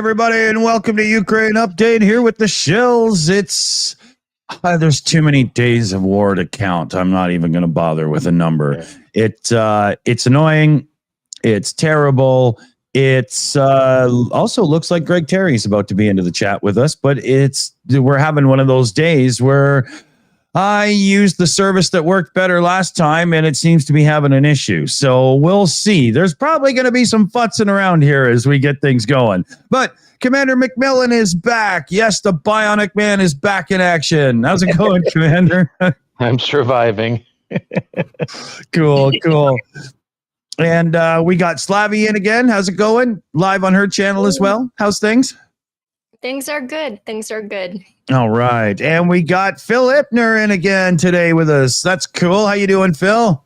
everybody, and welcome to Ukraine Update here with the Shills. There's too many days of war to count. I'm not even going to bother with a number. It's annoying. It's terrible. It's also looks like Greg Terry's about to be into the chat with us, but we're having one of those days where I used the service that worked better last time, and it seems to be having an issue. So we'll see. There's probably going to be some futzing around here as we get things going. But Commander McMillan is back. Yes, the Bionic Man is back in action. How's it going, Commander? I'm surviving. Cool. And we got Slavie in again. How's it going? Live on her channel as well. How's things? Things are good. All right. And we got Phil Ipner in again today with us. That's cool. How you doing, Phil?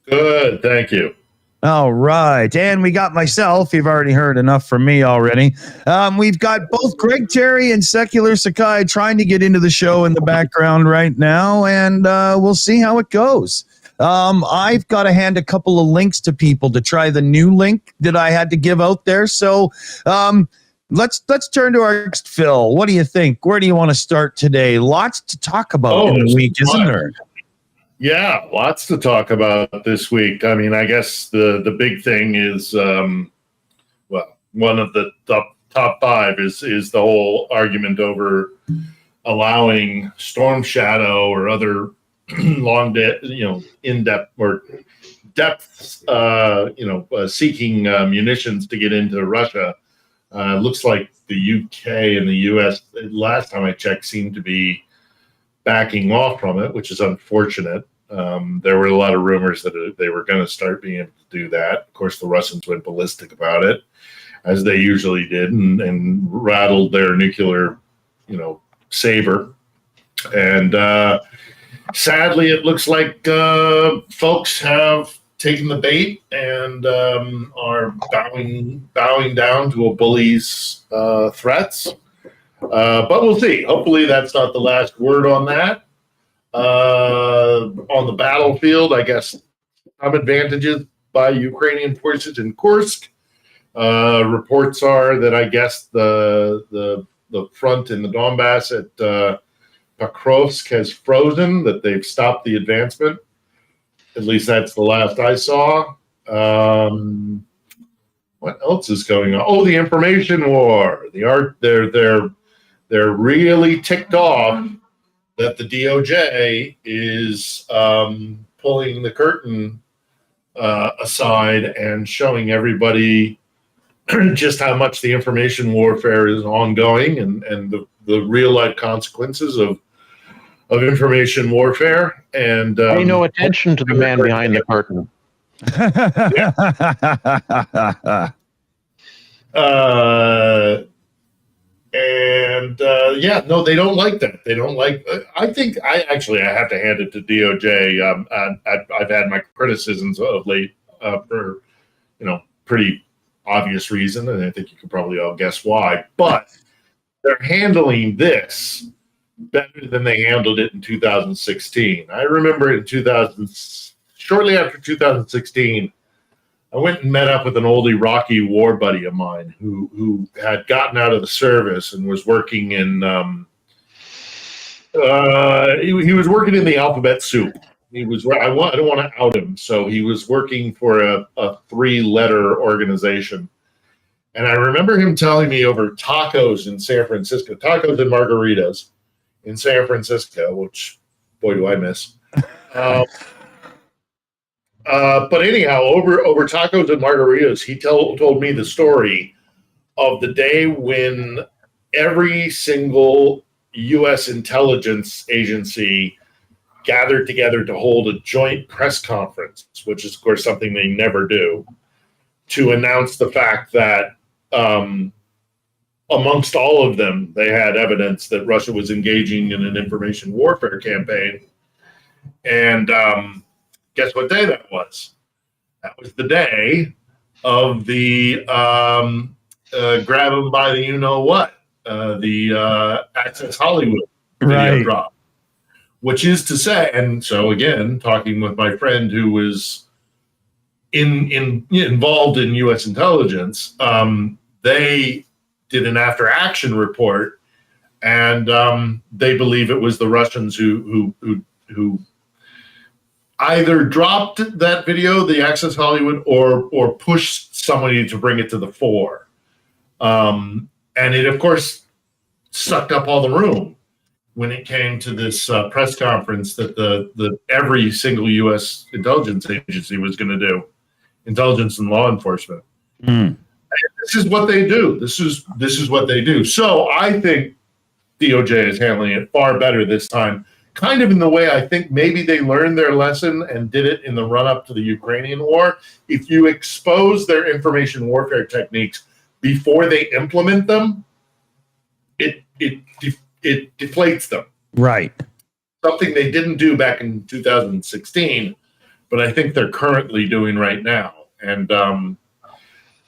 Good. Thank you. All right. And we got myself. You've already heard enough from me already. We've got both Greg Terry and Secular Sakai trying to get into the show in the background right now, and we'll see how it goes. I've got to hand a couple of links to people to try the new link that I had to give out there. So let's turn to our next Phil. What do you think? Where do you want to start today? Lots to talk about in the week, isn't there? Yeah, lots to talk about this week. I mean, I guess the big thing is, one of the top five is the whole argument over allowing Storm Shadow or other in-depth or depth, seeking munitions to get into Russia. Looks like the UK and the US, last time I checked, seemed to be backing off from it, which is unfortunate. There were a lot of rumors that they were going to start being able to do that. Of course, the Russians went ballistic about it, as they usually did, and rattled their nuclear, saber. And sadly, it looks like folks have taken the bait and are bowing down to a bully's threats. But we'll see. Hopefully that's not the last word on that. On the battlefield, I guess some advantages by Ukrainian forces in Kursk. Reports are that I guess the front in the Donbass at Pokrovsk has frozen, that they've stopped the advancement. At least that's the last I saw. What else is going on? Oh, the information war. They're really ticked off that the DOJ is pulling the curtain aside and showing everybody just how much the information warfare is ongoing and the real life consequences of information warfare. And pay no attention to the man behind the curtain. They don't like that. They don't like. I have to hand it to DOJ. I've had my criticisms of late for pretty obvious reason, and I think you can probably all guess why. But they're handling this better than they handled it in 2016. I remember shortly after 2016. I went and met up with an old Iraqi war buddy of mine who had gotten out of the service and was working in he was working in the alphabet soup. I don't want to out him, so he was working for a 3-letter organization. And I remember him telling me over tacos in San Francisco, tacos and margaritas in San Francisco, which boy do I miss. But anyhow, over tacos and margaritas, he told me the story of the day when every single U.S. intelligence agency gathered together to hold a joint press conference, which is, of course, something they never do, to announce the fact that amongst all of them, they had evidence that Russia was engaging in an information warfare campaign. And guess what day that was? That was the day of the grab them by the you-know-what, the Access Hollywood video drop. Which is to say, and so again, talking with my friend who was involved in U.S. intelligence, they did an after-action report, and they believe it was the Russians who either dropped that video, the Access Hollywood, or pushed somebody to bring it to the fore. And it, of course, sucked up all the room when it came to this press conference that the every single U.S. intelligence agency was going to do, intelligence and law enforcement. And this is what they do. This is what they do. So I think DOJ is handling it far better this time, kind of in the way I think maybe they learned their lesson and did it in the run-up to the Ukrainian war. If you expose their information warfare techniques before they implement them, it deflates them. Right. Something they didn't do back in 2016, but I think they're currently doing right now. And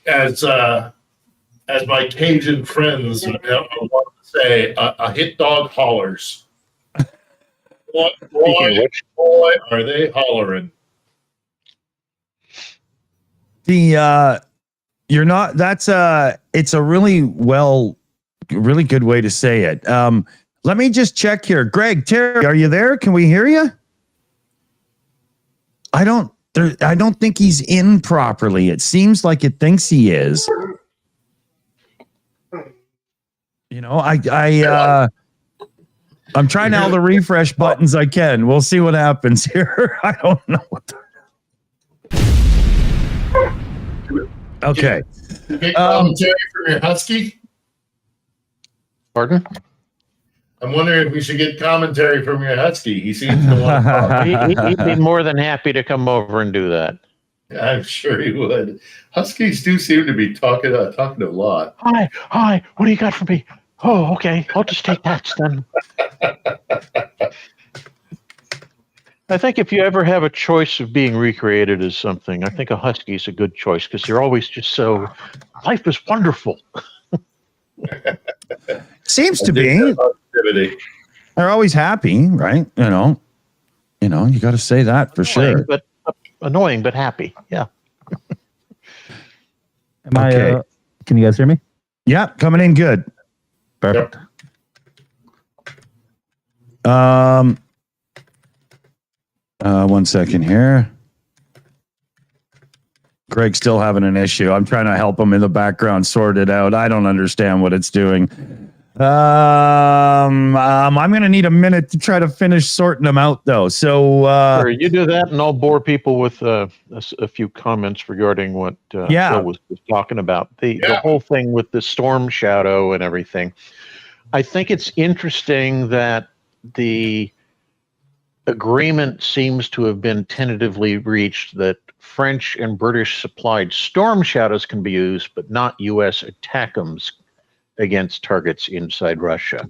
as my Cajun friends want to say, a hit dog hollers. Boy, are they hollering? You're not. It's a really good way to say it. Let me just check here. Greg, Terry, are you there? Can we hear you? I don't think he's in properly. It seems like it thinks he is. You know, I'm trying all the refresh buttons I can. We'll see what happens here. I don't know what. Okay. You get commentary from your husky? Pardon? I'm wondering if we should get commentary from your husky. He seems to want to talk. He'd be more than happy to come over and do that. I'm sure he would. Huskies do seem to be talking a lot. Hi, what do you got for me? Oh, okay, I'll just take that then. I think if you ever have a choice of being recreated as something, I think a husky is a good choice because they're always just so, life is wonderful. Seems to be. They're always happy, right? You know, you got to say that for sure. But annoying, but happy. Yeah. Am I? Can you guys hear me? Yeah, coming in good. Perfect. Yep. 1 second here. Greg's still having an issue. I'm trying to help him in the background sort it out. I don't understand what it's doing. I'm going to need a minute to try to finish sorting them out, though. So Sure, you do that, and I'll bore people with a few comments regarding what Phil was talking about. The whole thing with the storm shadow and everything. I think it's interesting that the agreement seems to have been tentatively reached that French and British supplied storm shadows can be used, but not U.S. ATACMS against targets inside Russia.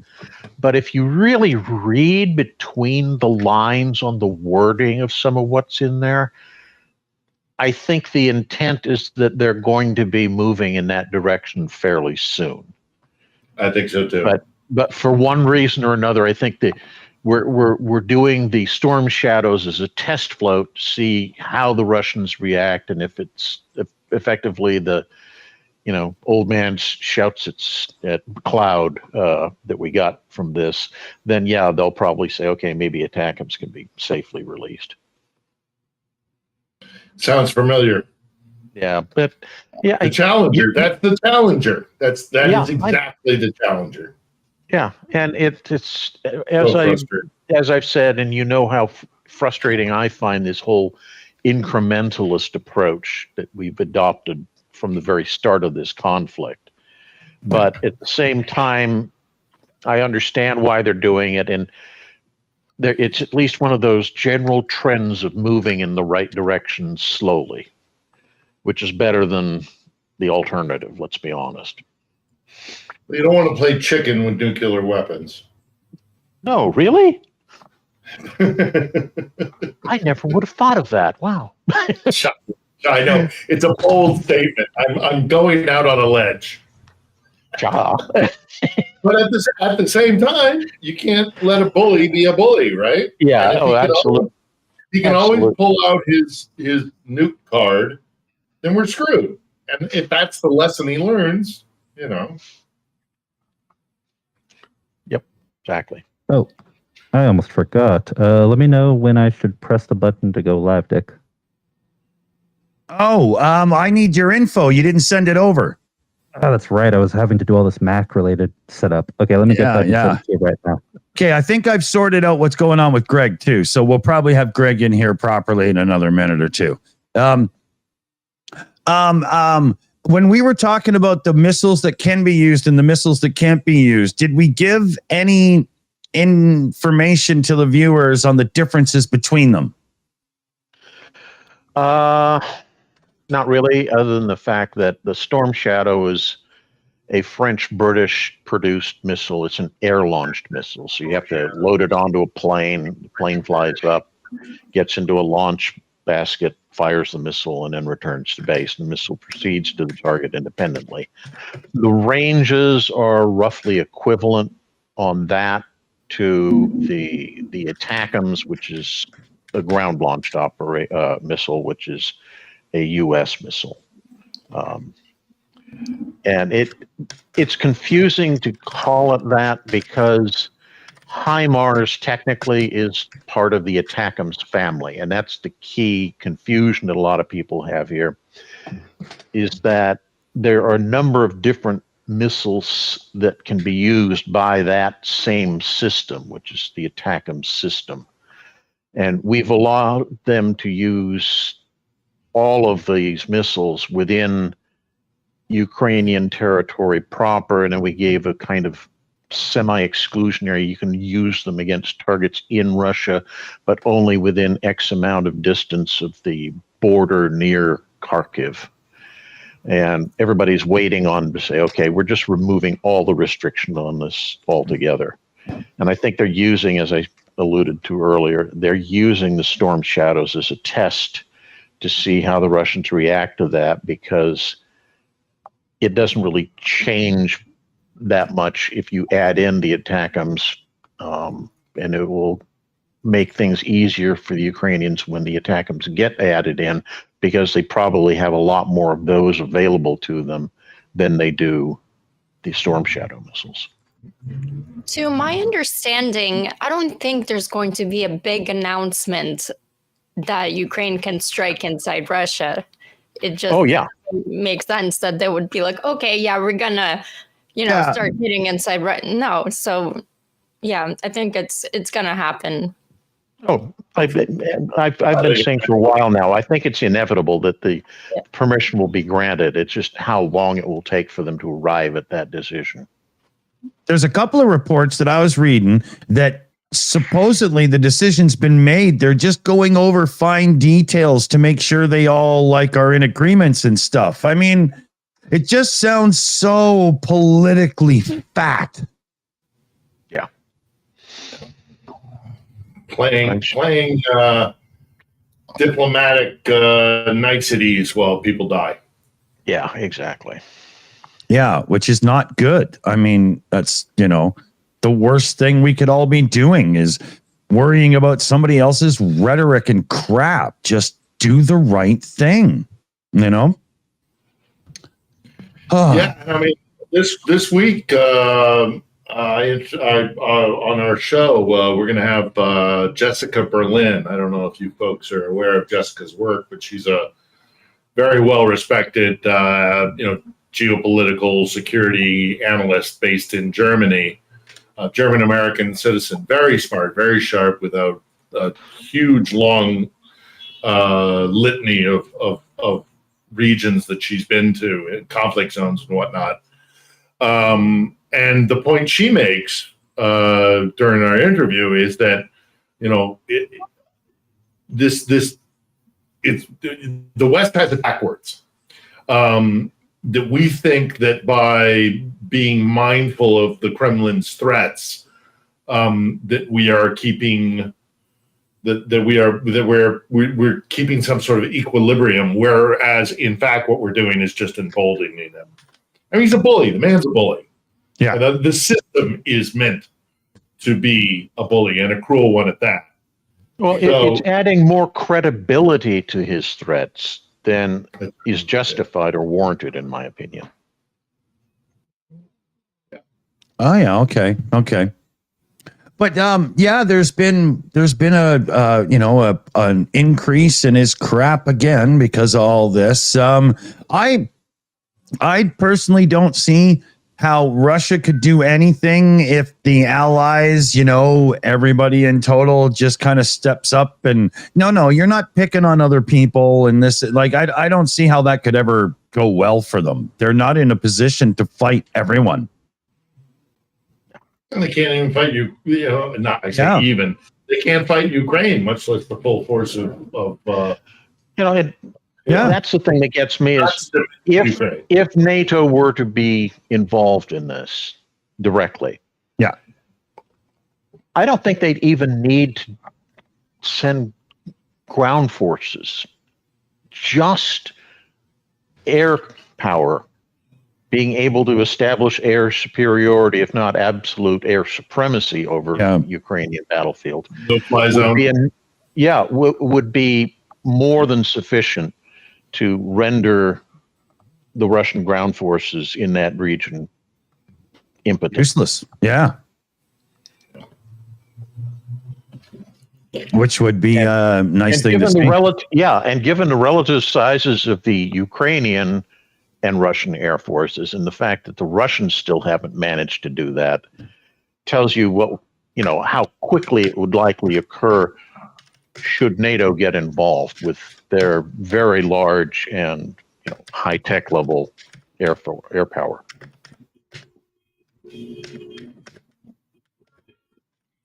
But if you really read between the lines on the wording of some of what's in there, I think the intent is that they're going to be moving in that direction fairly soon. I think so too. But for one reason or another, I think that we're doing the storm shadows as a test float to see how the Russians react, and if it's effectively the old man shouts at cloud that we got from this, then they'll probably say, okay, maybe ATACMS can be safely released. Sounds familiar. Yeah, but the Challenger. That's the Challenger. That is exactly the Challenger. Yeah, and it's as I've said, and you know how frustrating I find this whole incrementalist approach that we've adopted from the very start of this conflict. But at the same time, I understand why they're doing it, and it's at least one of those general trends of moving in the right direction slowly, which is better than the alternative, let's be honest. You don't want to play chicken with nuclear weapons. No, really? I never would have thought of that. Wow. I know. It's a bold statement. I'm going out on a ledge. But at the same time, you can't let a bully be a bully, right? Yeah, absolutely. He can always pull out his nuke card, then we're screwed. And if that's the lesson he learns, Exactly. Oh, I almost forgot. Let me know when I should press the button to go live, Dick. Oh, I need your info. You didn't send it over. Oh, that's right. I was having to do all this Mac-related setup. Okay, let me get that and send it to you right now. Okay, I think I've sorted out what's going on with Greg, too. So we'll probably have Greg in here properly in another minute or two. When we were talking about the missiles that can be used and the missiles that can't be used, did we give any information to the viewers on the differences between them? Not really, other than the fact that the Storm Shadow is a French-British produced missile. It's an air-launched missile, so you have to load it onto a plane. The plane flies up, gets into a launch basket, fires the missile, and then returns to base. The missile proceeds to the target independently. The ranges are roughly equivalent on that to the ATACMS, which is a ground-launched missile, which is a U.S. missile. And it's confusing to call it that because HIMARS technically is part of the ATACMS family, and that's the key confusion that a lot of people have here, is that there are a number of different missiles that can be used by that same system, which is the ATACMS system. And we've allowed them to use all of these missiles within Ukrainian territory proper, and then we gave a kind of semi-exclusionary, you can use them against targets in Russia, but only within X amount of distance of the border near Kharkiv. And everybody's waiting on to say, okay, we're just removing all the restrictions on this altogether. And I think they're using, as I alluded to earlier, they're using the Storm Shadows as a test to see how the Russians react to that, because it doesn't really change that much if you add in the ATACMS, and it will make things easier for the Ukrainians when the ATACMS get added in, because they probably have a lot more of those available to them than they do the Storm Shadow missiles. To my understanding, I don't think there's going to be a big announcement that Ukraine can strike inside Russia. It just makes sense that they would be like, okay, yeah, we're gonna, start hitting inside Russia. No, so yeah, I think it's gonna happen. Oh, I've been saying for a while now, I think it's inevitable that the permission will be granted. It's just how long it will take for them to arrive at that decision. There's a couple of reports that I was reading that supposedly the decision's been made. They're just going over fine details to make sure they all are in agreements and stuff. I mean, it just sounds so politically fat. Yeah. Playing diplomatic niceties while people die. Yeah, exactly. Yeah, which is not good. I mean, that's, the worst thing we could all be doing is worrying about somebody else's rhetoric and crap. Just do the right thing, Yeah, I mean, this week on our show, we're going to have Jessica Berlin. I don't know if you folks are aware of Jessica's work, but she's a very well-respected, geopolitical security analyst based in Germany. German-American citizen, very smart, very sharp, with a huge, long litany of regions that she's been to, conflict zones and whatnot. And the point she makes during our interview is that, the West has it backwards. That we think that by being mindful of the Kremlin's threats, that we are keeping we're keeping some sort of equilibrium, whereas in fact what we're doing is just emboldening them. I mean, he's a bully. The man's a bully. Yeah, and the system is meant to be a bully, and a cruel one at that. Well, it's adding more credibility to his threats than is justified or warranted, in my opinion. Oh, yeah. Okay. But yeah, there's been a an increase in his crap again because of all this. I personally don't see how Russia could do anything if the allies, everybody in total just kind of steps up and no, you're not picking on other people. And this, like, I don't see how that could ever go well for them. They're not in a position to fight everyone. And they can't even fight you. Even they can't fight Ukraine, much less the full force of That's the thing that gets me is if NATO were to be involved in this directly, I don't think they'd even need to send ground forces. Just air power, being able to establish air superiority, if not absolute air supremacy over Ukrainian battlefield, no-fly zone. Would be more than sufficient to render the Russian ground forces in that region impotent. Useless. Yeah. Which would be a nice thing to see. And given the relative sizes of the Ukrainian and Russian air forces, and the fact that the Russians still haven't managed to do that, tells you how quickly it would likely occur should NATO get involved with their very large and high-tech level air power.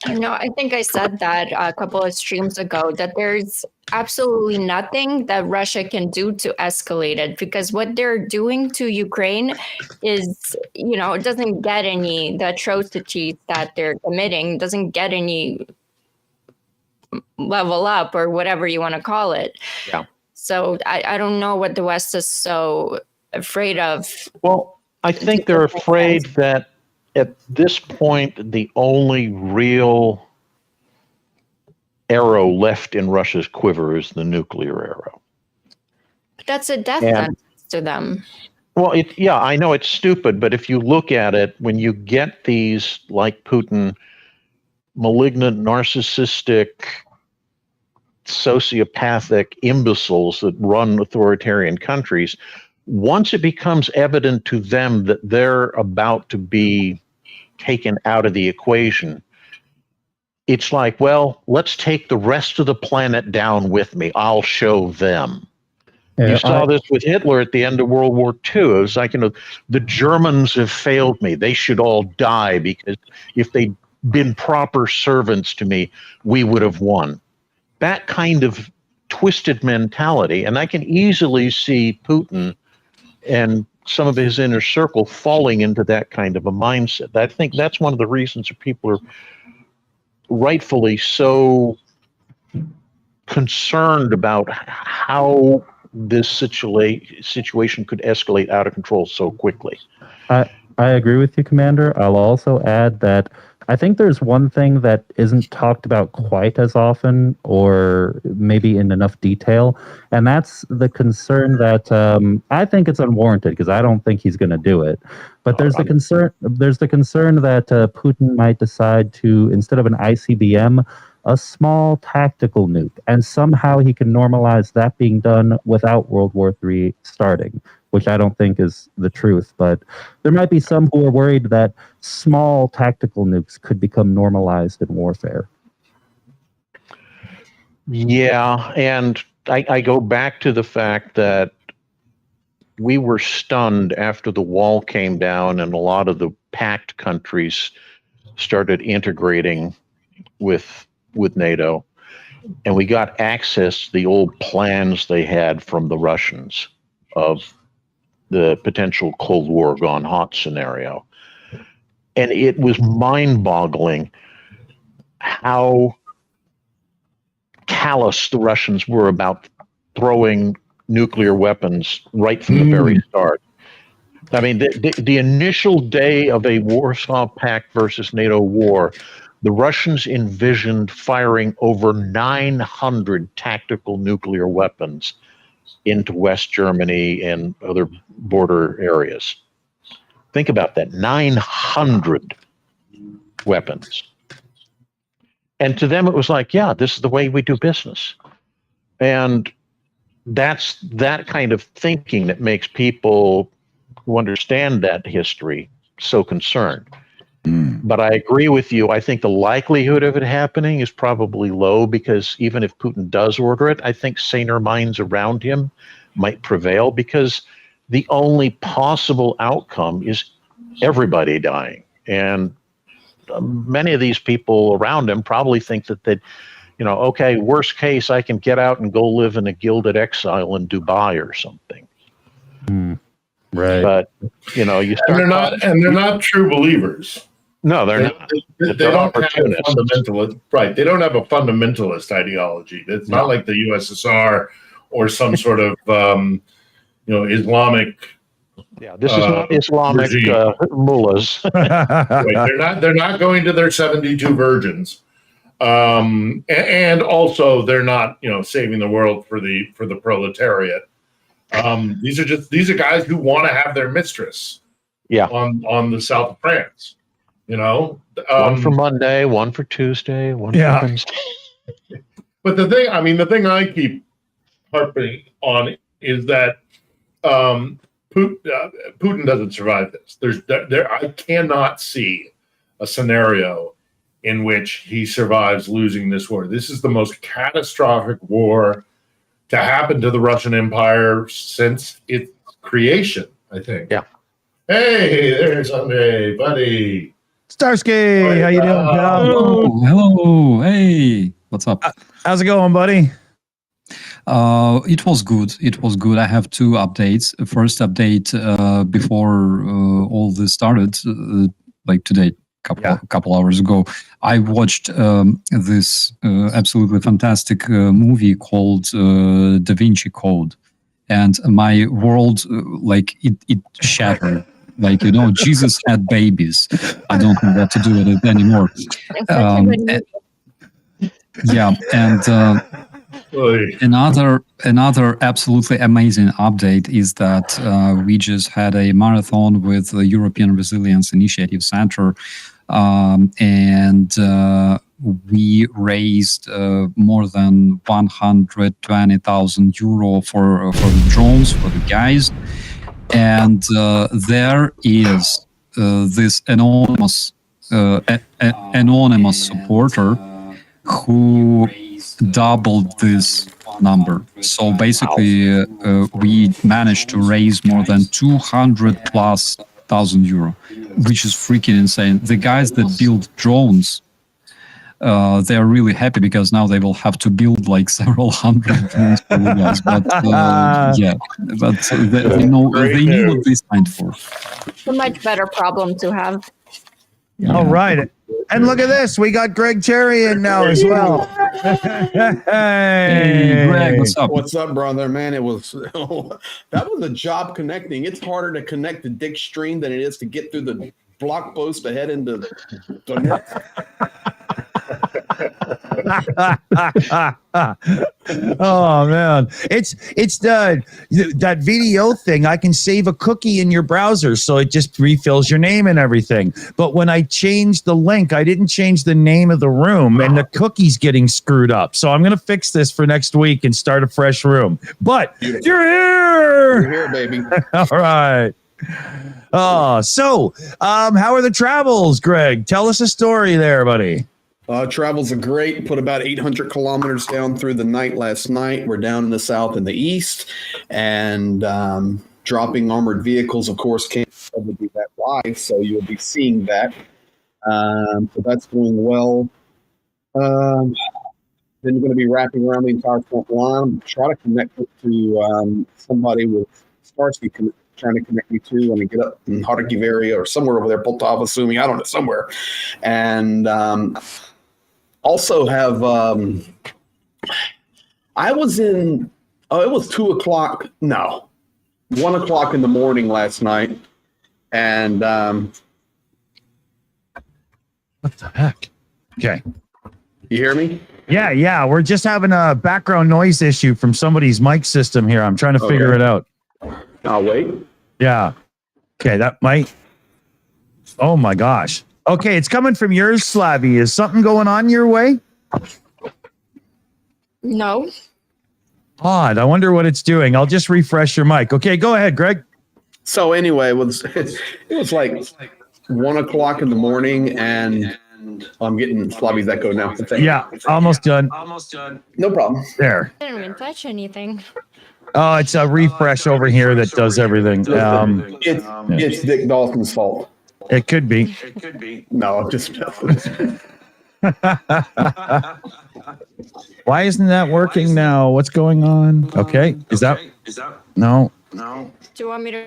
I think I said that a couple of streams ago, that there's absolutely nothing that Russia can do to escalate it, because what they're doing to Ukraine is, it doesn't get the atrocities that they're committing, doesn't get any level up or whatever you want to call it. Yeah. So I don't know what the West is so afraid of. Well, I think they're afraid that at this point, the only real arrow left in Russia's quiver is the nuclear arrow. But that's a death sentence to them. Well, I know it's stupid, but if you look at it, when you get these, like Putin, malignant, narcissistic, sociopathic imbeciles that run authoritarian countries, once it becomes evident to them that they're about to be taken out of the equation, it's like, well, let's take the rest of the planet down with me. I'll show them. You saw this with Hitler at the end of World War II. It was like, the Germans have failed me. They should all die, because if they'd been proper servants to me, we would have won. That kind of twisted mentality. And I can easily see Putin and some of his inner circle falling into that kind of a mindset. I think that's one of the reasons that people are rightfully so concerned about how this situation could escalate out of control so quickly. I agree with you, Commander. I'll also add that I think there's one thing that isn't talked about quite as often, or maybe in enough detail, and that's the concern that I think it's unwarranted, because I don't think he's going to do it. But there's the concern. There's the concern that Putin might decide to, instead of an ICBM, a small tactical nuke, and somehow he can normalize that being done without World War III starting, which I don't think is the truth. But there might be some who are worried that small tactical nukes could become normalized in warfare. Yeah, and I go back to the fact that we were stunned after the wall came down and a lot of the pact countries started integrating with NATO, and we got access to the old plans they had from the Russians of the potential Cold War gone hot scenario. And it was mind-boggling how callous the Russians were about throwing nuclear weapons right from the very start. I mean, the initial day of a Warsaw Pact versus NATO war, the Russians envisioned firing over 900 tactical nuclear weapons into West Germany and other border areas. Think about that, 900 weapons. And to them, it was like, yeah, this is the way we do business. And that's that kind of thinking that makes people who understand that history so concerned. But I agree with you. I think the likelihood of it happening is probably low, because even if Putin does order it, I think saner minds around him might prevail, because the only possible outcome is everybody dying. And many of these people around him probably think that okay, worst case, I can get out and go live in a gilded exile in Dubai or something. Right. But you start they're not true believers. No, they're not. They don't have a fundamentalist. Right. They don't have a fundamentalist ideology. It's not like the USSR or some sort of Islamic. Yeah, this is not Islamic mullahs. Right. They're not going to their 72 virgins. And also they're not, saving the world for the proletariat. These are guys who want to have their mistress. Yeah. On the south of France. One for Monday, one for Tuesday, one for Wednesday. But the thing I keep harping on is that Putin doesn't survive this. I cannot see a scenario in which he survives losing this war. This is the most catastrophic war to happen to the Russian Empire since its creation, I think. Yeah. Hey, there's Andre, buddy. Starsky, how you doing, pal? Hello. Hey, what's up? How's it going, buddy? It was good. I have two updates. First update before all this started, like today, couple hours ago, I watched this absolutely fantastic movie called Da Vinci Code, and my world, it shattered. Jesus had babies. I don't know what to do with it anymore. Another absolutely amazing update is that we just had a marathon with the European Resilience Initiative Center, and we raised more than 120,000 euro for the drones, for the guys. And there is this anonymous supporter who doubled this number. So basically, we managed to raise more than 200,000+ euro, which is freaking insane. The guys that build drones, they are really happy because now they will have to build like several hundred drones for you guys. But they knew what they signed for. It's a much better problem to have. Yeah. All right. And look at this. We got Greg Cherry in now as well. Hey, Greg, what's up? What's up, brother? Man, that was a job connecting. It's harder to connect the Dick stream than it is to get through the block post to head into the net. Oh man, it's that VDO thing. I can save a cookie in your browser, so it just refills your name and everything. But when I changed the link, I didn't change the name of the room, and the cookie's getting screwed up. So I'm gonna fix this for next week and start a fresh room. But Beautiful. You're here. You're here, baby. All right. So how are the travels, Greg? Tell us a story there, buddy. Travels are great. Put about 800 kilometers down through the night last night. We're down in the south and the east, and dropping armored vehicles, of course, can't be that live, so you'll be seeing that. So that's going well. Then we're going to be wrapping around the entire front line. Try to connect to somebody with Starsky trying to connect me to and get up in Kharkiv area or somewhere over there, Poltava, assuming, I don't know, somewhere. And also have, I was in, it was 1 o'clock in the morning last night. And what the heck? Okay. You hear me? Yeah. We're just having a background noise issue from somebody's mic system here. I'm trying to figure it out. I'll wait. Yeah. Okay, that might. Oh my gosh. Okay, it's coming from yours, Slavie. Is something going on your way? No. Odd. I wonder what it's doing. I'll just refresh your mic. Okay, go ahead, Greg. So anyway, it was like 1 o'clock in the morning, and I'm getting Slavie's echo now. Yeah, almost done. No problem. There. I didn't even touch anything. Oh, it's a refresh over here that does everything. It's Dick Dawson's fault. It could be. No, I'm just Why isn't that working now? What's going on? Okay. Is that no? Do you want me to?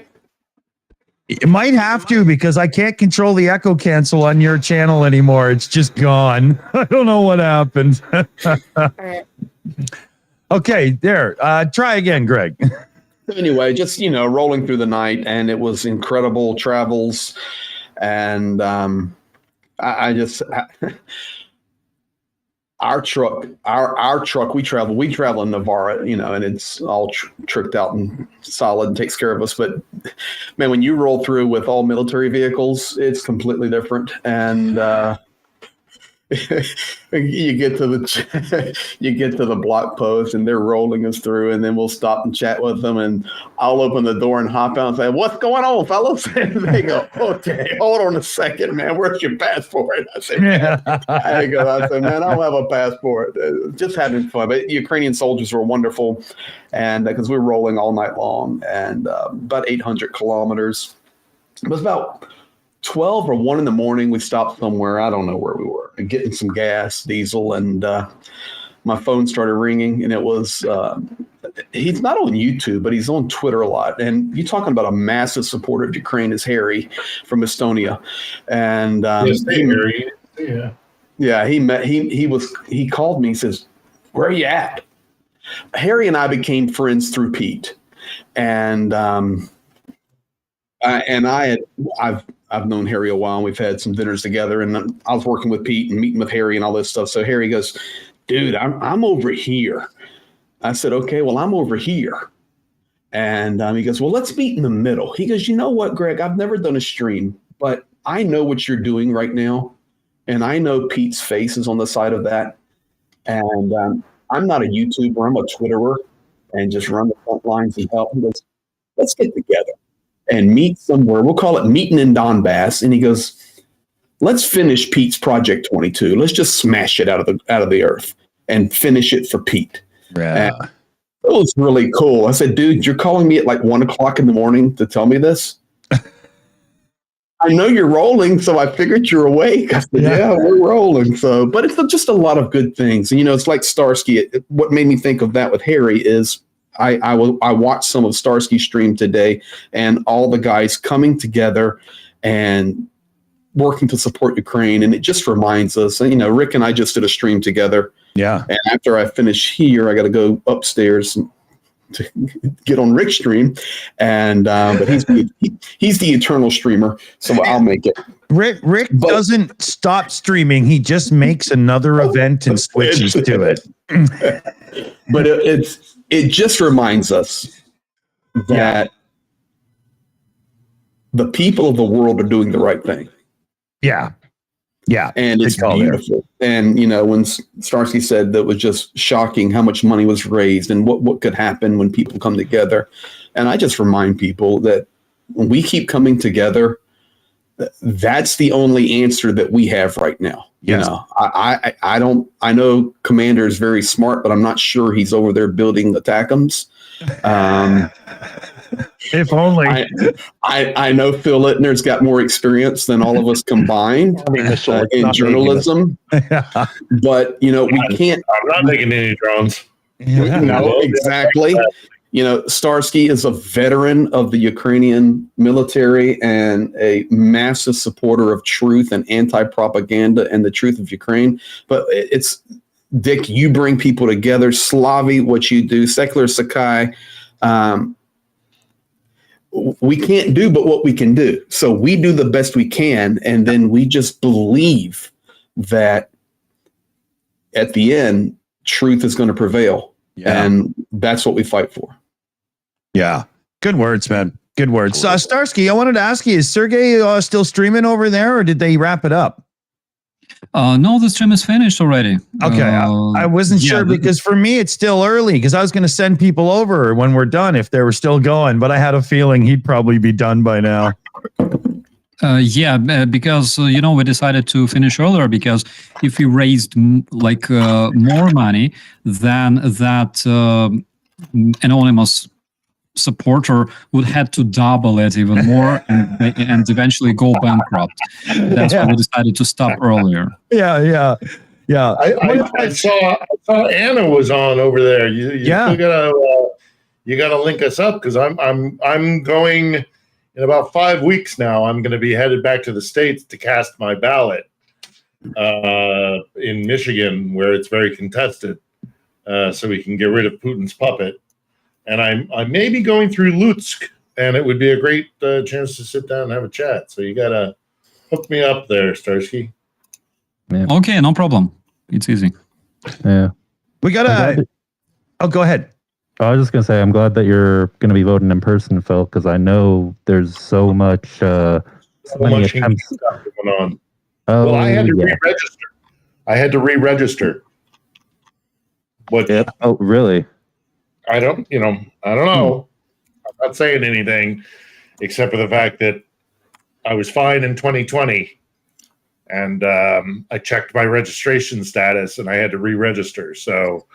It might have to, because I can't control the echo cancel on your channel anymore. It's just gone. I don't know what happened. All right. Okay, there. Try again, Greg. Anyway, just rolling through the night, and it was incredible travels, and I just our truck, we travel in Navarra, and it's all tricked out and solid and takes care of us. But man, when you roll through with all military vehicles, it's completely different. And you get to the block post, and they're rolling us through, and then we'll stop and chat with them, and I'll open the door and hop out and say, "What's going on, fellas?" And they go, "Okay, hold on a second, man. Where's your passport?" I say, "Man, I said, man, I don't have a passport." Just having fun. But Ukrainian soldiers were wonderful, and because we were rolling all night long, and about 800 kilometers. It was about 12 or 1 in the morning. We stopped somewhere. I don't know where we were, getting some gas, diesel, and my phone started ringing, and it was he's not on YouTube, but he's on Twitter a lot. And you're talking about a massive supporter of Ukraine is Harry from Estonia. And he called me. He says, "Where are you at?" Harry and I became friends through Pete, and I've known Harry a while, and we've had some dinners together, and I was working with Pete and meeting with Harry and all this stuff. So Harry goes, "Dude, I'm over here." I said, "Okay, well, I'm over here." And he goes, "Well, let's meet in the middle." He goes, "You know what, Greg, I've never done a stream, but I know what you're doing right now. And I know Pete's face is on the side of that. And I'm not a YouTuber, I'm a Twitterer, and just run the front lines and help." He goes, "Let's get together and meet somewhere. We'll call it meeting in Donbass." And he goes, "Let's finish Pete's Project 22. Let's just smash it out of the earth and finish it for Pete." Yeah. And it was really cool. I said, "Dude, you're calling me at like 1 o'clock in the morning to tell me this?" "I know you're rolling, so I figured you're awake." I said, yeah, we're rolling. So, but it's just a lot of good things. And, it's like Starsky. What made me think of that with Harry is I watched some of Starsky's stream today, and all the guys coming together and working to support Ukraine. And it just reminds us, Rick and I just did a stream together. Yeah. And after I finish here, I got to go upstairs to get on Rick's stream. And but he's the eternal streamer, so I'll make it. Rick doesn't stop streaming. He just makes another event and switches to it. But it just reminds us that the people of the world are doing the right thing. Yeah. Yeah. And it's beautiful. And, when Starsky said that was just shocking how much money was raised and what could happen when people come together. And I just remind people that when we keep coming together, that's the only answer that we have right now. Yes. I know Commander is very smart, but I'm not sure he's over there building attackums. If only. I know Phil Littner's got more experience than all of us combined in journalism. But, we can't. I'm not making any drones. No, exactly. Starsky is a veteran of the Ukrainian military and a massive supporter of truth and anti-propaganda and the truth of Ukraine. But it's, Dick, you bring people together. Slavie, what you do. Secular Sakai. We can't do but what we can do. So we do the best we can, and then we just believe that at the end, truth is going to prevail. Yeah. And that's what we fight for. Yeah. Good words, man. Good words. Starsky, I wanted to ask you, is Sergey still streaming over there, or did they wrap it up? No, the stream is finished already. Okay, I wasn't sure because for me it's still early because I was going to send people over when we're done if they were still going, but I had a feeling he'd probably be done by now. Because we decided to finish earlier because if we raised more money, then that anonymous supporter would have to double it even more and eventually go bankrupt. That's why we decided to stop earlier. Yeah. I saw Anna was on over there. You still gotta link us up because I'm going in about 5 weeks now. I'm going to be headed back to the States to cast my ballot in Michigan, where it's very contested, so we can get rid of Putin's puppet. And I may be going through Lutsk, and it would be a great chance to sit down and have a chat. So you got to hook me up there, Starsky. Yeah. Okay, no problem. It's easy. Yeah. We got to... Oh, go ahead. I was just going to say, I'm glad that you're going to be voting in person, Phil, because I know there's so much... so many attempts stuff going on. Well, I had to re-register. I had to re-register. What? Yep. Oh, really? I don't know. I'm not saying anything except for the fact that I was fine in 2020 and I checked my registration status and I had to re-register. So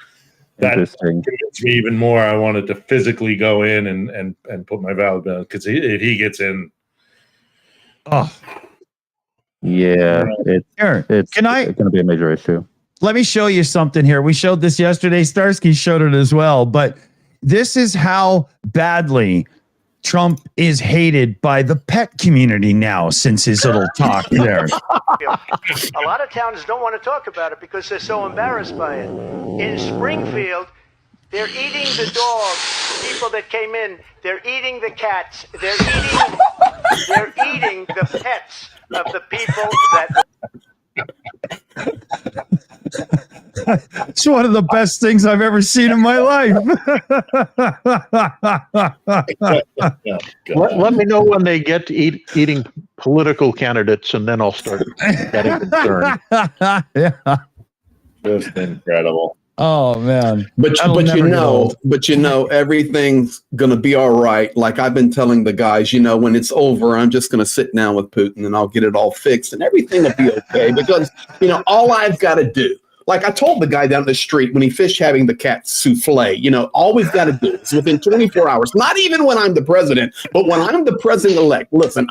that convinced me even more. I wanted to physically go in and put my ballot down because if he gets in. Oh. Yeah, it's going to be a major issue. Let me show you something here. We showed this yesterday. Starsky showed it as well. But this is how badly Trump is hated by the pet community now since his little talk there. A lot of towns don't want to talk about it because they're so embarrassed by it. In Springfield, they're eating the dogs, the people that came in. They're eating the cats. They're eating the pets of the people that... It's one of the best things I've ever seen in my life. Let me know when they get to eating political candidates, and then I'll start getting concerned. Yeah. Just incredible. Oh man. But you know, everything's gonna be all right. Like I've been telling the guys, when it's over, I'm just gonna sit down with Putin and I'll get it all fixed and everything will be okay. Because all I've got to do, like I told the guy down the street when he fished having the cat souffle, all we've got to do is within 24 hours, not even when I'm the president, but when I'm the president-elect, listen,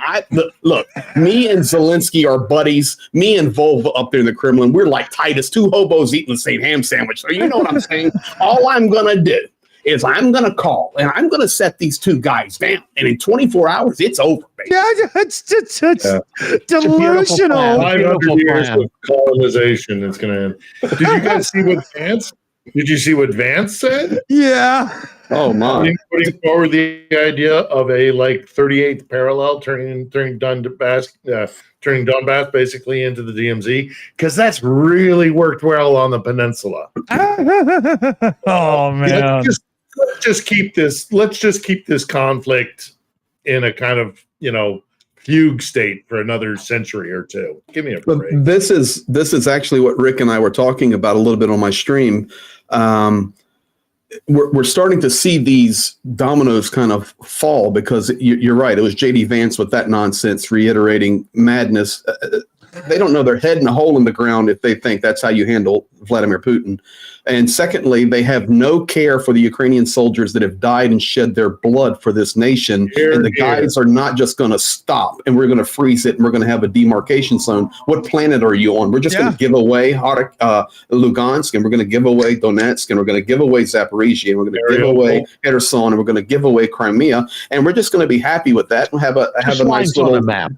look, me and Zelensky are buddies. Me and Volva up there in the Kremlin, we're like Titus, two hobos eating the same ham sandwich. So you know what I'm saying? All I'm going to do is I'm going to call and I'm going to set these two guys down. And in 24 hours, it's over, baby. Yeah, it's delusional. 500 years of colonization is going to end. Did you guys see what Vance? Did you see what Vance said? Yeah. Oh, my. Putting forward the idea of a 38th parallel, turning Donbass basically into the DMZ, because that's really worked well on the peninsula. Oh, man. Let's just keep this conflict in a kind of fugue state for another century or two. Give me a break. But this is actually what Rick and I were talking about a little bit on my stream. We're starting to see these dominoes kind of fall because you're right. It was J.D. Vance with that nonsense reiterating madness. They don't know their head in a hole in the ground if they think that's how you handle Vladimir Putin. And secondly, they have no care for the Ukrainian soldiers that have died and shed their blood for this nation. And the guys are not just going to stop and we're going to freeze it and we're going to have a demarcation zone. What planet are you on? We're just going to give away Lugansk, and we're going to give away Donetsk, and we're going to give away Zaporizhia, and we're going to give away Kherson, and we're going to give away Crimea. And we're just going to be happy with that and have a nice little map.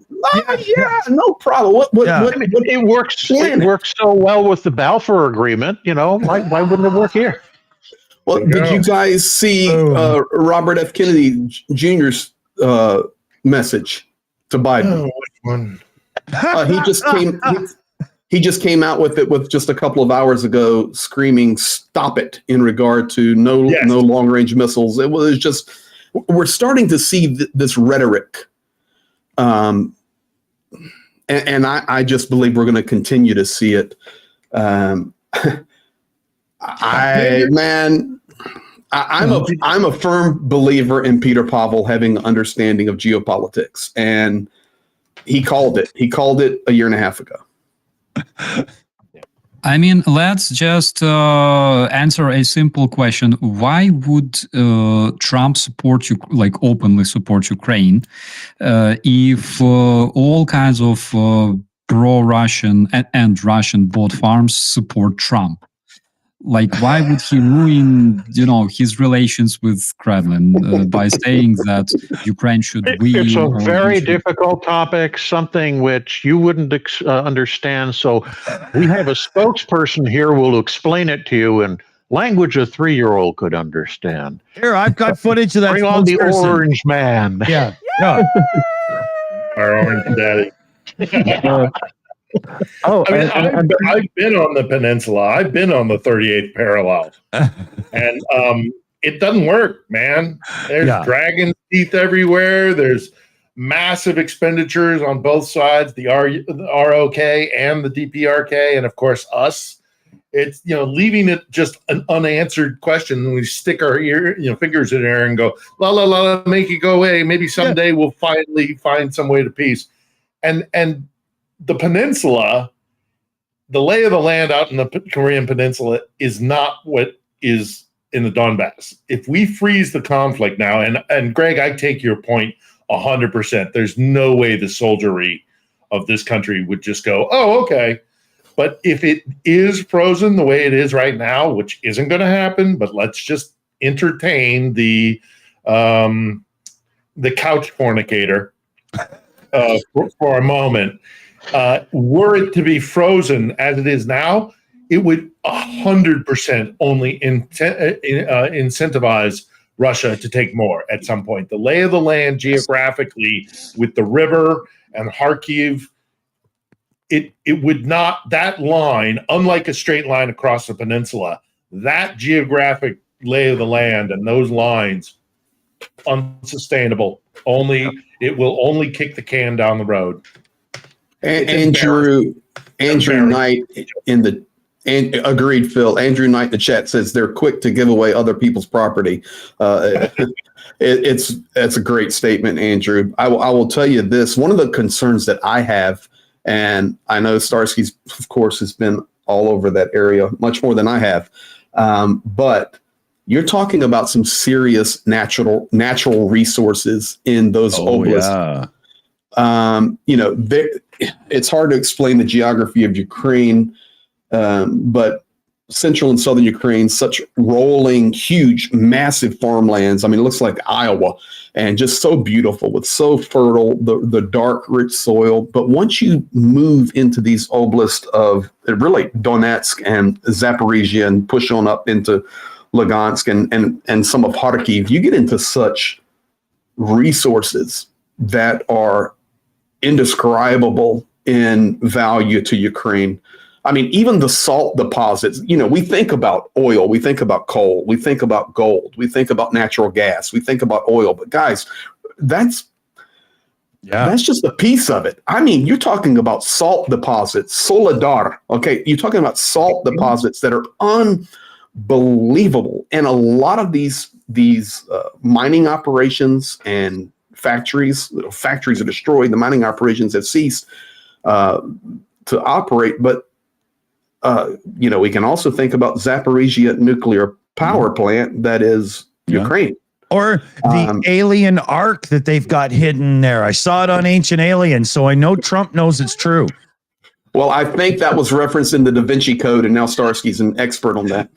No problem. It works so well with the Balfour Agreement, why wouldn't it work here? Well, did you guys see Robert F. Kennedy Jr.'s message to Biden? Which one? He just came out with it with just a couple of hours ago, screaming "Stop it!" in regard to no long range missiles. It was just we're starting to see this rhetoric. and I just believe we're going to continue to see it. I'm a firm believer in Peter Pavel having an understanding of geopolitics, and he called it. He called it a year and a half ago. I mean, let's just answer a simple question. Why would Trump support you, like openly support Ukraine, if all kinds of pro-Russian and Russian bot farms support Trump? Like, why would he ruin, his relations with Kremlin by saying that Ukraine should win? It's a very difficult topic, something which you wouldn't understand. So we have a spokesperson here who will explain it to you in language a 3-year-old could understand. Here, I've got footage of that. Bring on the orange man. Yeah. Our orange daddy. Oh, I've been on the peninsula. I've been on the 38th parallel, and it doesn't work, man. There's dragon teeth everywhere. There's massive expenditures on both sides, the ROK and the DPRK, and of course us. It's leaving it just an unanswered question, and we stick our fingers in there and go la la la, make it go away. Maybe someday we'll finally find some way to peace, and. The peninsula, the lay of the land out in the Korean peninsula is not what is in the Donbass. If we freeze the conflict now, and Greg, I take your point 100%. There's no way the soldiery of this country would just go, oh, okay. But if it is frozen the way it is right now, which isn't going to happen, but let's just entertain the couch fornicator for a moment. Were it to be frozen as it is now, it would 100% only incentivize Russia to take more at some point. The lay of the land geographically with the river and Kharkiv, it would not, that line, unlike a straight line across the peninsula, that geographic lay of the land and those lines, unsustainable. It will only kick the can down the road. Andrew Knight agreed, Phil. Andrew Knight in the chat says they're quick to give away other people's property. That's a great statement, Andrew. I will tell you this. One of the concerns that I have, and I know Starsky's, of course, has been all over that area much more than I have, but you're talking about some serious natural resources in those oblasts. It's hard to explain the geography of Ukraine, but central and southern Ukraine, such rolling, huge, massive farmlands. I mean, it looks like Iowa, and just so beautiful, with so fertile, the dark, rich soil. But once you move into these oblasts of really Donetsk and Zaporizhia and push on up into Lugansk and some of Kharkiv, you get into such resources that are indescribable in value to Ukraine. I mean, even the salt deposits, we think about oil, we think about coal, we think about gold, we think about natural gas, we think about oil. But guys, that's just a piece of it. I mean, you're talking about salt deposits, Soledar. Okay, you're talking about salt deposits that are unbelievable. And a lot of these mining operations and factories are destroyed. The mining operations have ceased to operate. But we can also think about Zaporizhia nuclear power plant that is Ukraine. Or the alien ark that they've got hidden there. I saw it on Ancient Aliens, so I know Trump knows it's true. Well, I think that was referenced in the Da Vinci Code, and now Starsky's an expert on that.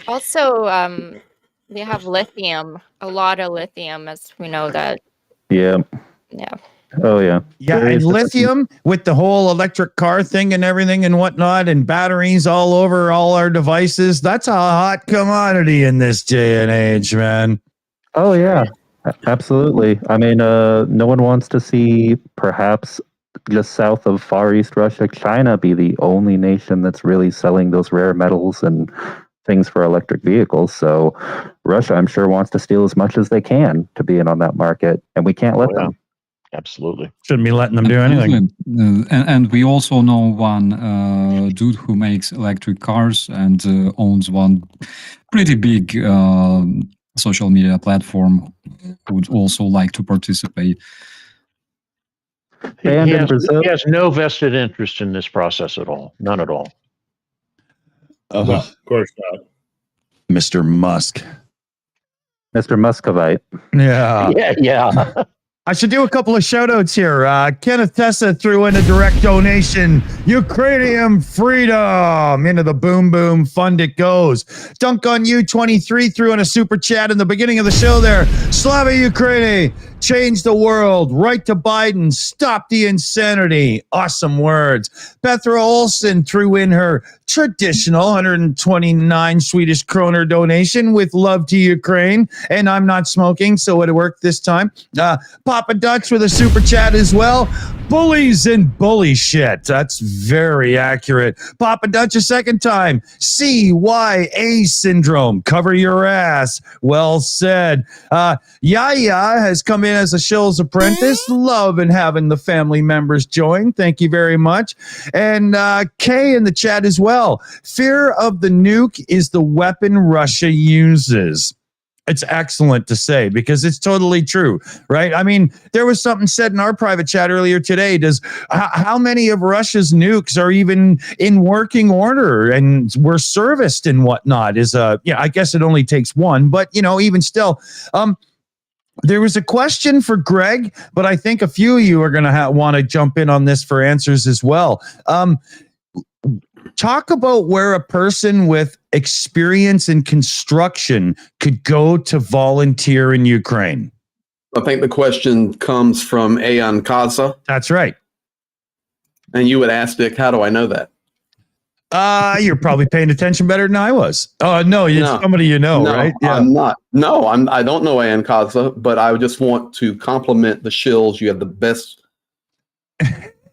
Also, we have lithium, a lot of lithium, as we know that. Yeah. Yeah. Oh, yeah. Yeah, and lithium with the whole electric car thing and everything and whatnot, and batteries all over all our devices. That's a hot commodity in this day and age, man. Oh, yeah. Absolutely. I mean, no one wants to see perhaps just south of Far East Russia, China be the only nation that's really selling those rare metals and things for electric vehicles. So Russia, I'm sure, wants to steal as much as they can to be in on that market, and we can't let them. Absolutely. Shouldn't be letting them do anything. And we also know one dude who makes electric cars and owns one pretty big social media platform who would also like to participate. He has no vested interest in this process at all. None at all. No, of course not. Mr. Musk. Mr. Muscovite. Yeah. Yeah. I should do a couple of shout outs here. Kenneth Tessa threw in a direct donation. Ukrainian freedom. Into the boom boom fund it goes. Dunk on You 23 threw in a super chat in the beginning of the show there. Slavie Ukraini. Change the world. Right to Biden. Stop the insanity. Awesome words. Petra Olsen threw in her traditional 129 Swedish kroner donation with love to Ukraine. And I'm not smoking, so it worked this time. Papa Dutch with a super chat as well. Bullies and bully shit. That's very accurate. Papa Dutch a second time. CYA syndrome. Cover your ass. Well said. Yaya has come in as a Shills apprentice. Love and having the family members join. Thank you very much. And Kay in the chat as well. Fear of the nuke is the weapon Russia uses. It's excellent to say because it's totally true, right? I mean, there was something said in our private chat earlier today. How many of Russia's nukes are even in working order and were serviced and whatnot? I guess it only takes one, but even still, there was a question for Greg, but I think a few of you are going to want to jump in on this for answers as well. Talk about where a person with experience in construction could go to volunteer in Ukraine. I think the question comes from Ayan Kaza. That's right. And you would ask, Dick, how do I know that? You're probably paying attention better than I was. Oh, no, somebody right? Yeah. I'm not. No, I don't know Ayan Kaza, but I would just want to compliment the Shills. You have the best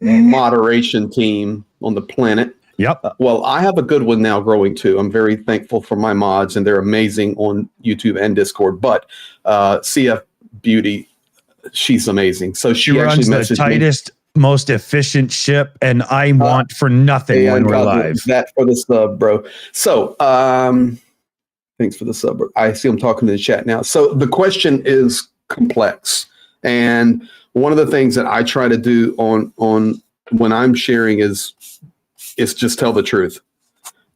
moderation team on the planet. Yep. Well, I have a good one now growing too. I'm very thankful for my mods, and they're amazing on YouTube and Discord. But CF Beauty, she's amazing. So she runs actually the tightest, most efficient ship, and I want for nothing when we're live. That for the sub, bro. So thanks for the sub. I see I'm talking to the chat now. So the question is complex, and one of the things that I try to do on when I'm sharing is just tell the truth.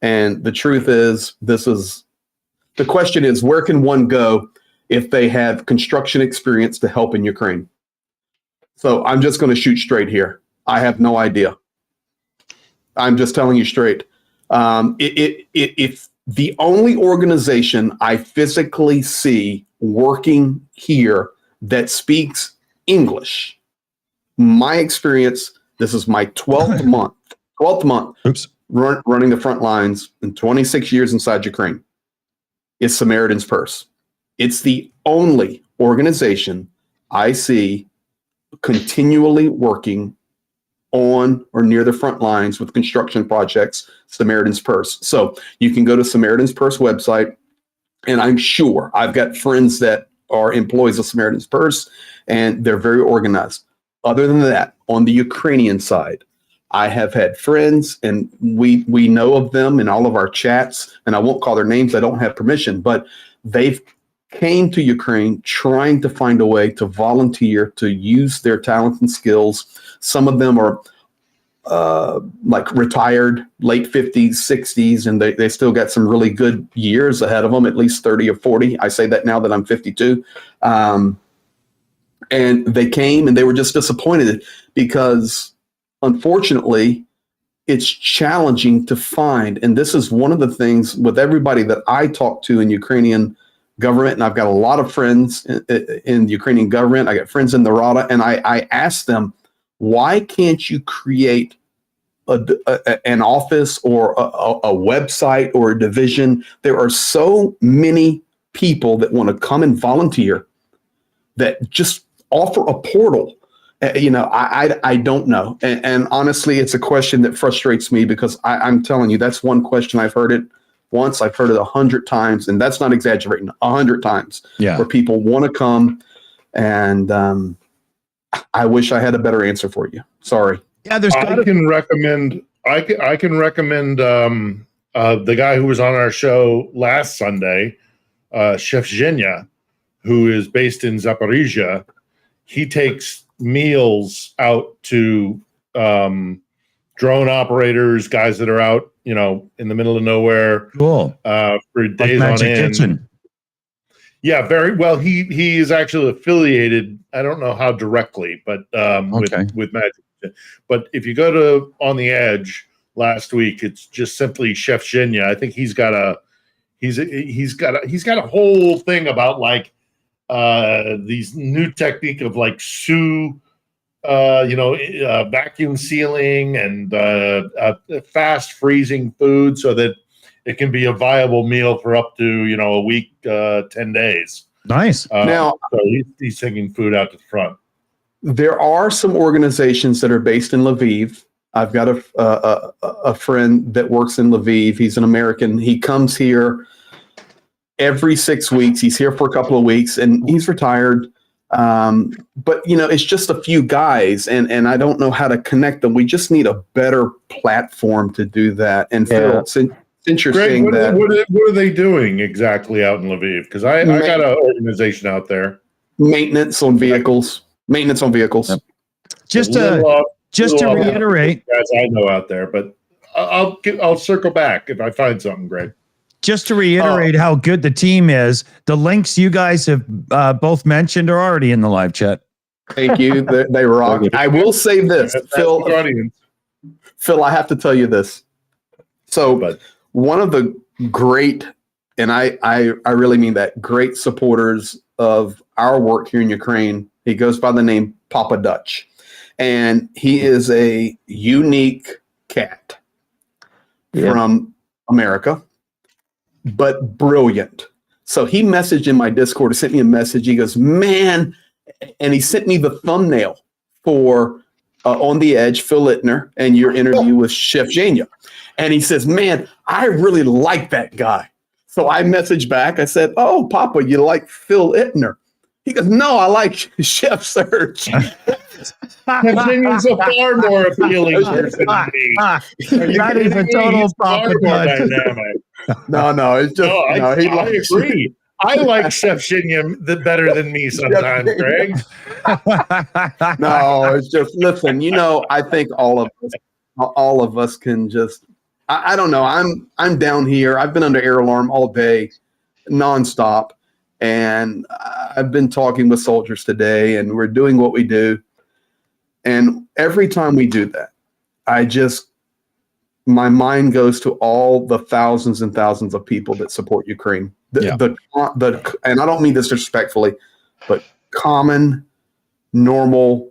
And the truth is, the question is, where can one go if they have construction experience to help in Ukraine? So I'm just going to shoot straight here. I have no idea. I'm just telling you straight. If the only organization I physically see working here that speaks English, my experience, this is my 12th month. 12th month running the front lines in 26 years inside Ukraine is Samaritan's Purse. It's the only organization I see continually working on or near the front lines with construction projects, Samaritan's Purse. So you can go to Samaritan's Purse website, and I'm sure I've got friends that are employees of Samaritan's Purse, and they're very organized. Other than that, on the Ukrainian side, I have had friends, and we know of them in all of our chats, and I won't call their names. I don't have permission, but they've came to Ukraine trying to find a way to volunteer, to use their talents and skills. Some of them are like retired, late 50s, 60s, and they still got some really good years ahead of them, at least 30 or 40. I say that now that I'm 52. And they came, and they were just disappointed because, unfortunately, it's challenging to find. And this is one of the things with everybody that I talk to in Ukrainian government, and I've got a lot of friends in the Ukrainian government. I got friends in the Rada, and I ask them, why can't you create an office or a website or a division? There are so many people that want to come and volunteer that just offer a portal. I don't know. And honestly, it's a question that frustrates me because I'm telling you, that's one question I've heard it once. I've heard it 100 times, and that's not exaggerating. 100 times. Yeah. Where people want to come, and I wish I had a better answer for you. Sorry. Yeah, there's. I can recommend the guy who was on our show last Sunday, Chef Zhenya, who is based in Zaporizhia. He takes meals out to drone operators, guys that are out, in the middle of nowhere. Cool. For days on end. Kitchen. Yeah, very well. He is actually affiliated. I don't know how directly, but with Magic. But if you go to On the Edge last week, it's just simply Chef Zhenya. I think he's got a whole thing about like these new technique of like vacuum sealing and fast freezing food so that it can be a viable meal for up to a week, 10 days. Nice. Now so he's taking food out to the front. There are some organizations that are based in Lviv. I've got a friend that works in Lviv. He's an American. He comes here every 6 weeks. He's here for a couple of weeks, and he's retired. But it's just a few guys, and I don't know how to connect them. We just need a better platform to do that. And Phil, since you're saying that, what are they doing exactly out in Lviv? Because I got an organization out there. Maintenance on vehicles. Yep. Just to reiterate, guys I know out there, but I'll circle back if I find something great. Just to reiterate how good the team is, the links you guys have both mentioned are already in the live chat. Thank you. They rock. I will say this, Phil. Phil, I have to tell you this. So one of the great, and I really mean that, great supporters of our work here in Ukraine, he goes by the name Papa Dutch. And he is a unique cat from America, but brilliant. So he messaged in my Discord, sent me a message. He goes, man, and he sent me the thumbnail for On the Edge, Phil Ittner, and your interview with Chef Zhenya. And he says, man, I really like that guy. So I messaged back. I said, oh, Papa, you like Phil Ittner? He goes, no, I like Chef Surge. Zhenya's a far more appealing person than me. That is a total Papa Dutch. No, it's just I agree. I like Chef Zhenya better than me sometimes, Greg. No, it's just listen. I think all of us can just. I don't know. I'm down here. I've been under air alarm all day, nonstop, and I've been talking with soldiers today, and we're doing what we do. And every time we do that, my mind goes to all the thousands and thousands of people that support Ukraine. And I don't mean this disrespectfully, but common, normal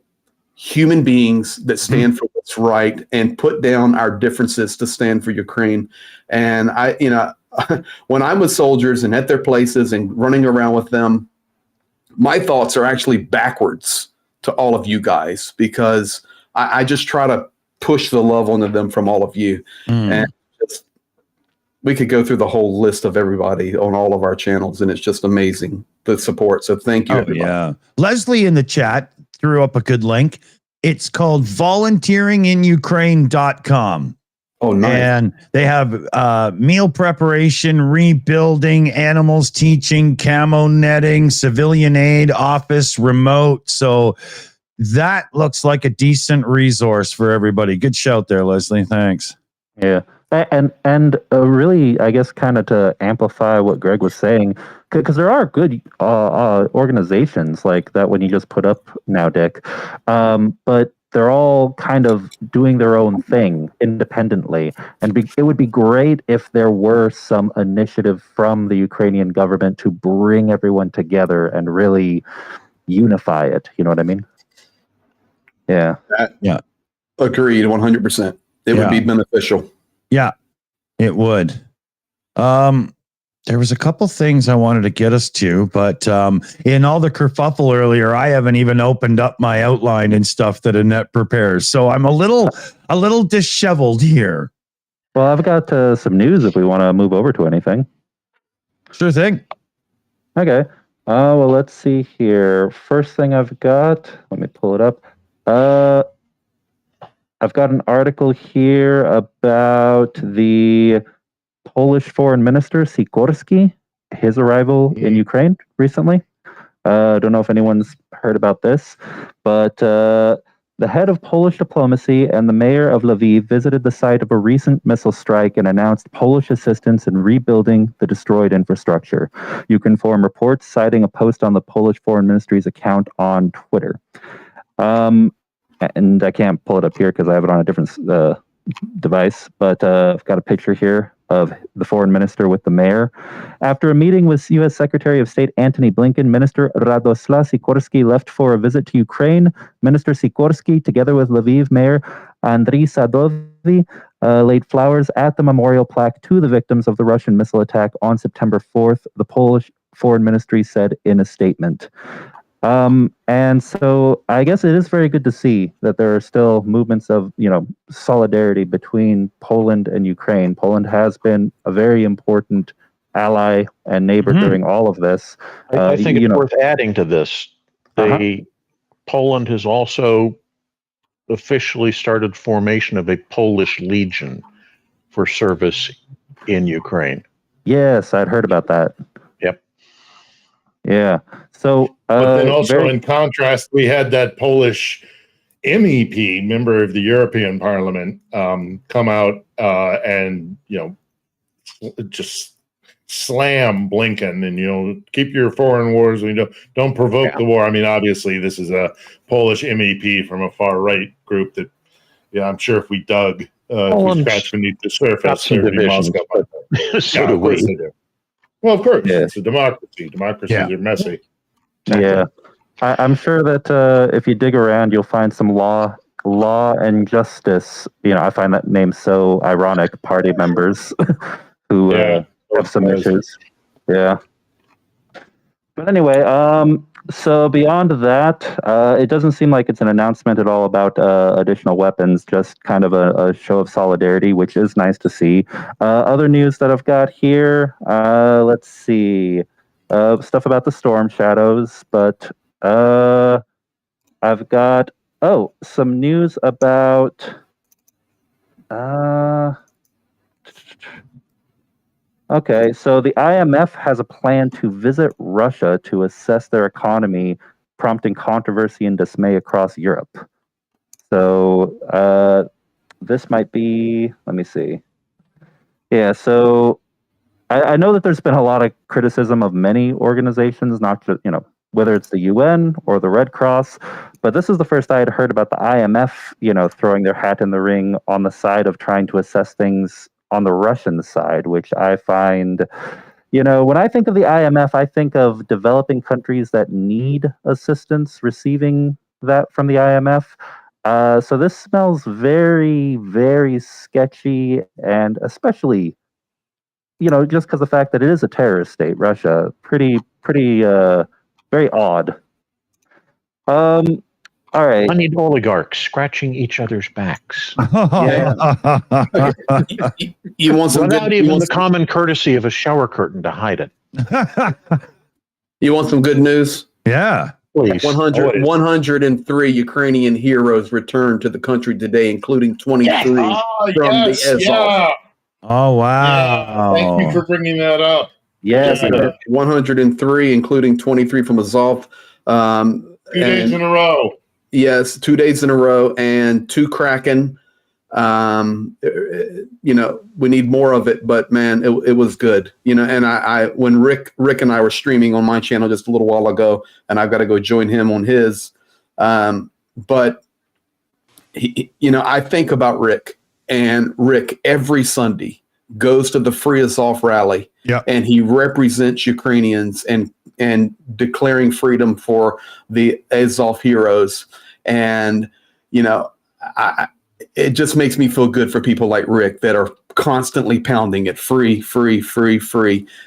human beings that stand for what's right and put down our differences to stand for Ukraine. And when I'm with soldiers and at their places and running around with them, my thoughts are actually backwards to all of you guys, because I just try to push the love onto them from all of you. And we could go through the whole list of everybody on all of our channels, and it's just amazing, the support. So thank you, everybody. Yeah. Leslie in the chat threw up a good link. It's called volunteeringinukraine.com. Oh, nice. And they have meal preparation, rebuilding, animals teaching, camo netting, civilian aid, office, remote. So that looks like a decent resource for everybody. Good shout there, Leslie. Thanks. Yeah. And really, I guess, kind of to amplify what Greg was saying, because there are good organizations like that one you just put up now, Dick. But they're all kind of doing their own thing independently. And it would be great if there were some initiative from the Ukrainian government to bring everyone together and really unify it. You know what I mean? Yeah. Agreed, 100%. It would be beneficial. Yeah, it would. There was a couple things I wanted to get us to, but in all the kerfuffle earlier, I haven't even opened up my outline and stuff that Annette prepares. So I'm a little disheveled here. Well, I've got some news if we want to move over to anything. Sure thing. Okay. Well, let's see here. First thing I've got, let me pull it up. I've got an article here about the Polish foreign minister, Sikorsky, his arrival in Ukraine recently. I don't know if anyone's heard about this, but the head of Polish diplomacy and the mayor of Lviv visited the site of a recent missile strike and announced Polish assistance in rebuilding the destroyed infrastructure. Ukrinform reports, citing a post on the Polish Foreign Ministry's account on Twitter. And I can't pull it up here because I have it on a different device, but I've got a picture here of the foreign minister with the mayor. After a meeting with U.S. Secretary of State Antony Blinken, Minister Radoslaw Sikorsky left for a visit to Ukraine. Minister Sikorsky, together with Lviv Mayor Andriy Sadowy, laid flowers at the memorial plaque to the victims of the Russian missile attack on September 4th, the Polish Foreign Ministry said in a statement. And so I guess it is very good to see that there are still movements of, solidarity between Poland and Ukraine. Poland has been a very important ally and neighbor during all of this. I think it's worth adding to this. Poland has also officially started formation of a Polish Legion for service in Ukraine. Yes, I'd heard about that. Yep. Yeah. So, but then also in contrast, we had that Polish MEP, member of the European Parliament, come out and just slam Blinken and keep your foreign wars. Don't provoke the war. I mean, obviously, this is a Polish MEP from a far right group that, I'm sure if we dug, if we scratched beneath the surface, there'd be Moscow. So do we. They do. Well, of course, it's a democracy. Democracies are messy. Yeah, I'm sure that if you dig around, you'll find some law and justice. I find that name so ironic. Party members who have some issues. Yeah. But anyway, so beyond that, it doesn't seem like it's an announcement at all about additional weapons, just kind of a show of solidarity, which is nice to see. Other news that I've got here, let's see, stuff about the storm shadows, but I've got, some news about, okay, so the IMF has a plan to visit Russia to assess their economy, prompting controversy and dismay across Europe. So this might be, let me see. Yeah, so I know that there's been a lot of criticism of many organizations, not just, whether it's the UN or the Red Cross, but this is the first I had heard about the IMF, throwing their hat in the ring on the side of trying to assess things on the Russian side, which I find, when I think of the IMF, I think of developing countries that need assistance receiving that from the IMF. So this smells very, very sketchy, and especially, just because the fact that it is a terrorist state, Russia, pretty, very odd. All right. Honeyed oligarchs scratching each other's backs. You want some without even the common courtesy of a shower curtain to hide it. You want some good news? Yeah. Please. 103 Ukrainian heroes returned to the country today, including 23 from the Azov. Oh, wow. Yeah, thank you for bringing that up. Yes, 103, including 23 from Azov. 2 days in a row. Yes, 2 days in a row, and 2 Kraken. We need more of it, but man, it was good. And I when Rick and I were streaming on my channel just a little while ago, and I've got to go join him on his. But he, I think about Rick, and Rick every Sunday goes to the Free Azov rally, and he represents Ukrainians and declaring freedom for the Azov heroes. And, it just makes me feel good for people like Rick that are constantly pounding it free.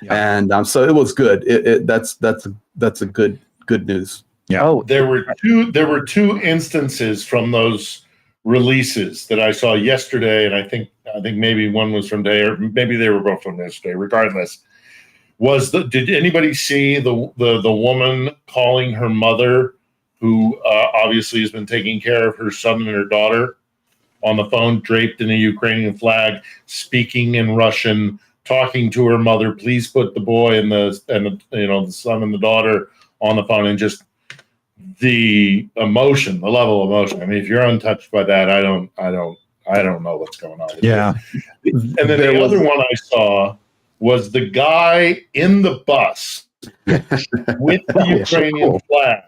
Yeah. And so it was good. That's a good news. Yeah. Oh, There were two instances from those releases that I saw yesterday, and I think maybe one was from today, or maybe they were both from yesterday. Regardless, did anybody see the woman calling her mother, who obviously has been taking care of her son and her daughter, on the phone, draped in a Ukrainian flag, speaking in Russian, talking to her mother? Please put the boy and the son and the daughter on the phone, and just the emotion, the level of emotion. I mean, if you're untouched by that, I don't know what's going on. Yeah. And then the other one I saw was the guy in the bus with the Ukrainian flag,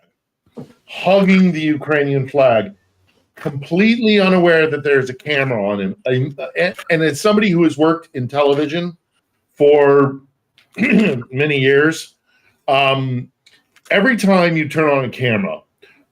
hugging the Ukrainian flag, completely unaware that there's a camera on him. And as somebody who has worked in television for many years, every time you turn on a camera,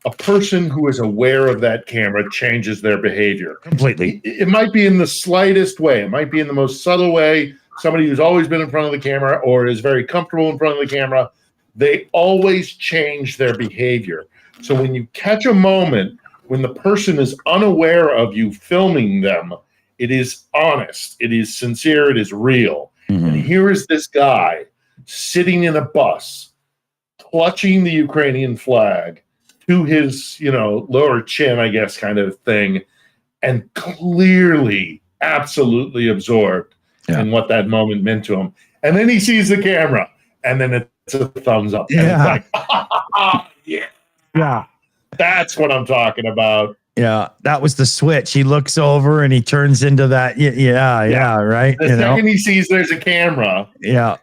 a person who is aware of that camera changes their behavior completely. It might be in the slightest way. It might be in the most subtle way. Somebody who's always been in front of the camera or is very comfortable in front of the camera, they always change their behavior. So when you catch a moment when the person is unaware of you filming them, it is honest, it is sincere, it is real. Mm-hmm. And here is this guy sitting in a bus, clutching the Ukrainian flag to his, lower chin, I guess, kind of thing, and clearly, absolutely absorbed in what that moment meant to him. And then he sees the camera, and then it's a thumbs up. And it's like, yeah. That's what I'm talking about. Yeah, that was the switch. He looks over and he turns into that. Yeah, right. The second he sees there's a camera,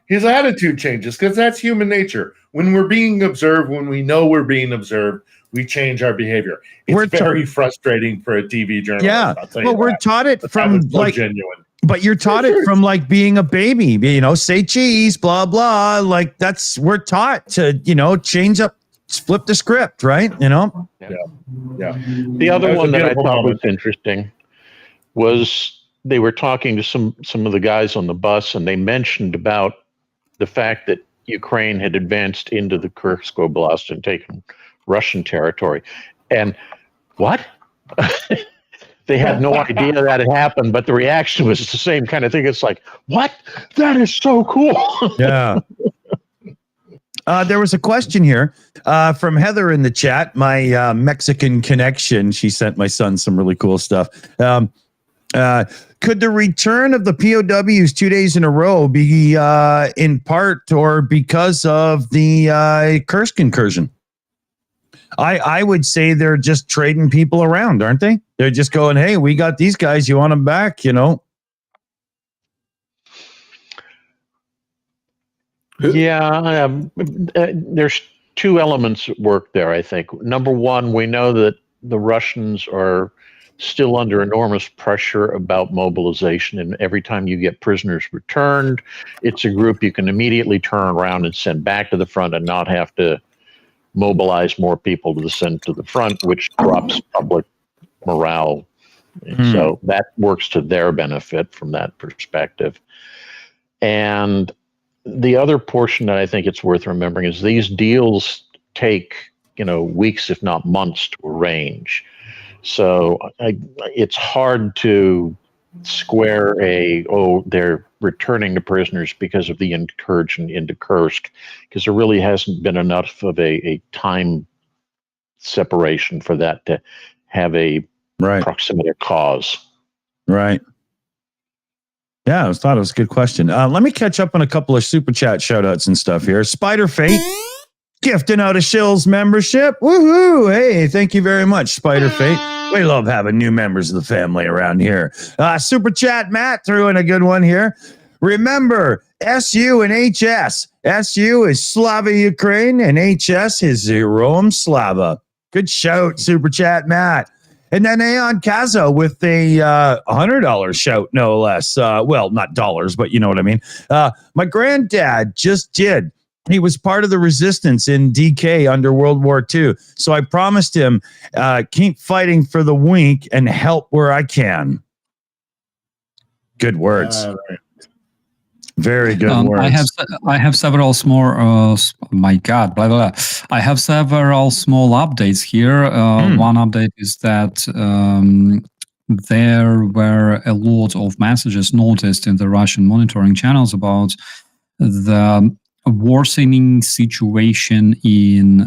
his attitude changes, because that's human nature. When we're being observed, when we know we're being observed, we change our behavior. It's very frustrating for a TV journalist. Yeah, well, we're taught it from like genuine. But you're taught it from like being a baby. Say cheese, blah blah. Like we're taught to change up. Flip the script, right? Yeah. The other one that I thought was interesting was they were talking to some of the guys on the bus, and they mentioned about the fact that Ukraine had advanced into the Kursk Oblast and taken Russian territory. And what? They had no idea that had happened, but the reaction was the same kind of thing. It's like, what? That is so cool. Yeah. There was a question here from Heather in the chat, my Mexican connection. She sent my son some really cool stuff. Could the return of the POWs 2 days in a row be in part or because of the Kursk incursion? I would say they're just trading people around, aren't they? They're just going, hey, we got these guys. You want them back, Yeah, there's two elements at work there, I think. Number one, we know that the Russians are still under enormous pressure about mobilization, and every time you get prisoners returned, it's a group you can immediately turn around and send back to the front and not have to mobilize more people to send to the front, which drops public morale. So that works to their benefit from that perspective. And the other portion that I think it's worth remembering is these deals take, weeks, if not months, to arrange. So it's hard to square they're returning the prisoners because of the incursion into Kursk, because there really hasn't been enough of a time separation for that to have a proximity cause. Right. Yeah, I thought it was a good question. Let me catch up on a couple of super chat shout outs and stuff here. Spider Fate gifting out a Shills membership. Woohoo! Hey, thank you very much, Spider Fate. We love having new members of the family around here. Super chat Matt threw in a good one here. Remember, SU and HS. SU is Slavie, Ukraine, and HS is Heroem Slava. Good shout, super chat Matt. And then Aeon Kaza with a $100 shout, no less. Well, not dollars, but you know what I mean. My granddad just did. He was part of the resistance in DK under World War II. So I promised him, keep fighting for the wink and help where I can. Good words. Very good words. I have several small. My God, blah blah. I have several small updates here. One update is that there were a lot of messages noticed in the Russian monitoring channels about the worsening situation in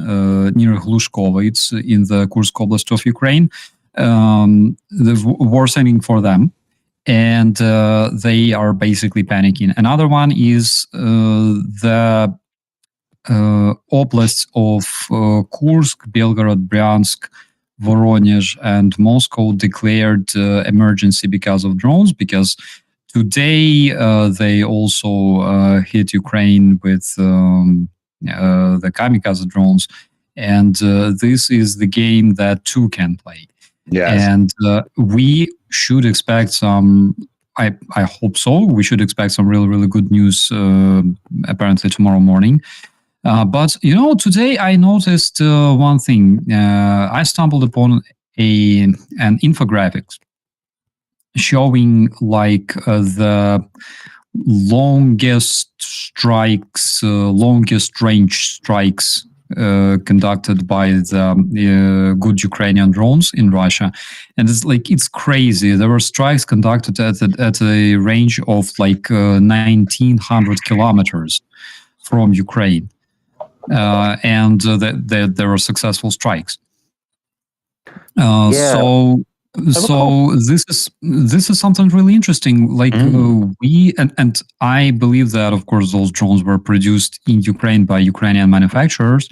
near Hlushkovo. It's in the Kursk Oblast of Ukraine. The worsening for them. And they are basically panicking. Another one is the oblasts of Kursk, Belgorod, Bryansk, Voronezh, and Moscow declared emergency because of drones, because today they also hit Ukraine with the kamikaze drones. And this is the game that two can play. Yes. And we should expect some, I hope so, we should expect some really, really good news apparently tomorrow morning. But, today I noticed one thing. I stumbled upon an infographic showing the longest range strikes conducted by the good Ukrainian drones in Russia, and it's crazy. There were strikes conducted at a range of 1,900 kilometers from Ukraine, and there were successful strikes. So this is something really interesting. We and I believe that, of course, those drones were produced in Ukraine by Ukrainian manufacturers.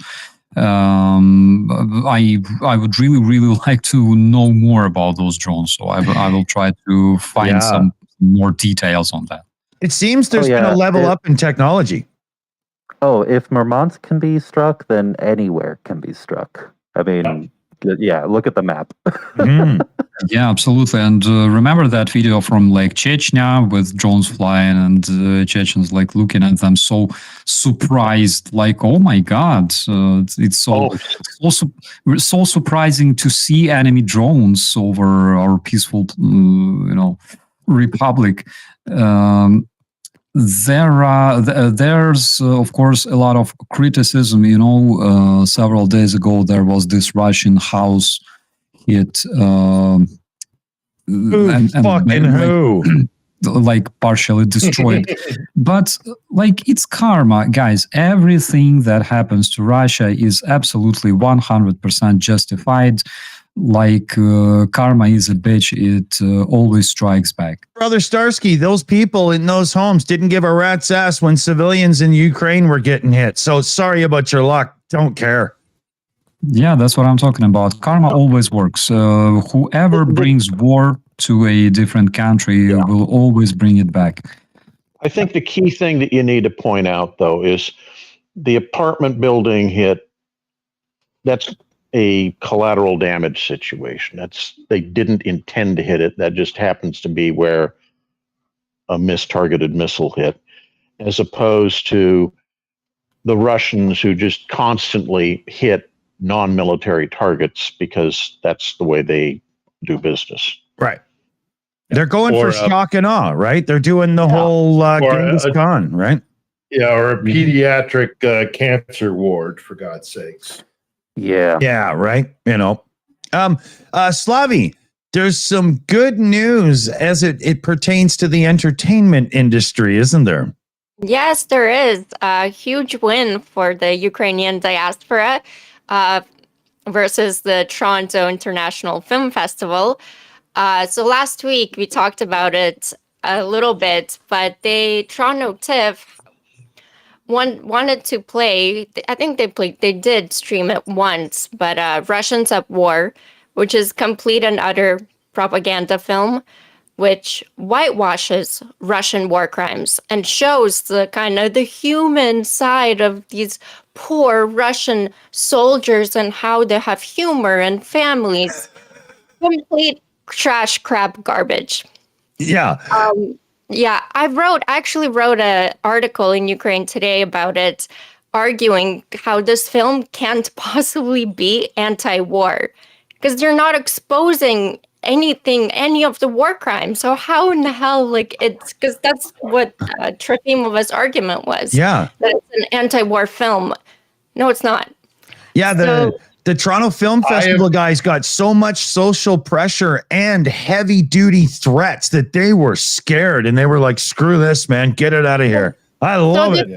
I would really like to know more about those drones. So I will try to find some more details on that. It seems there's been a level up in technology. Oh, if Murmansk can be struck, then anywhere can be struck. I mean, look at the map. Yeah, absolutely. And remember that video from Chechnya with drones flying and Chechens looking at them so surprised, oh my God, it's so surprising to see enemy drones over our peaceful, republic. There's of course a lot of criticism. Several days ago there was this Russian house hit, partially destroyed. But it's karma, guys. Everything that happens to Russia is absolutely 100% justified. Karma is a bitch, it always strikes back. Brother Starsky, those people in those homes didn't give a rat's ass when civilians in Ukraine were getting hit. So sorry about your luck. Don't care. Yeah, that's what I'm talking about. Karma always works. Whoever brings war to a different country will always bring it back. I think the key thing that you need to point out, though, is the apartment building hit. That's a collateral damage situation. They didn't intend to hit it. That just happens to be where a mistargeted missile hit, as opposed to the Russians who just constantly hit non-military targets because that's the way they do business. Right. They're going for shock and awe, right? They're doing the whole Genghis Khan, right? Yeah, or a pediatric cancer ward, for God's sakes. Yeah, right. Slavie, there's some good news as it pertains to the entertainment industry, isn't there? Yes, there is a huge win for the Ukrainian diaspora versus the Toronto International Film Festival. So last week we talked about it a little bit, but Toronto TIFF wanted to play. I think they did stream it once, but Russians at War, which is complete and utter propaganda film, which whitewashes Russian war crimes and shows the kind of the human side of these poor Russian soldiers and how they have humor and families. Complete trash, crap, garbage. Yeah. I actually wrote an article in Ukraine Today about it, arguing how this film can't possibly be anti-war because they're not exposing any of the war crimes. So how in the hell, like, it's because that's what Trofimova's argument was. Yeah. That it's an anti-war film. No, it's not. Yeah, the Toronto Film Festival guys got so much social pressure and heavy duty threats that they were scared and they were like, screw this, man, get it out of here. I love it.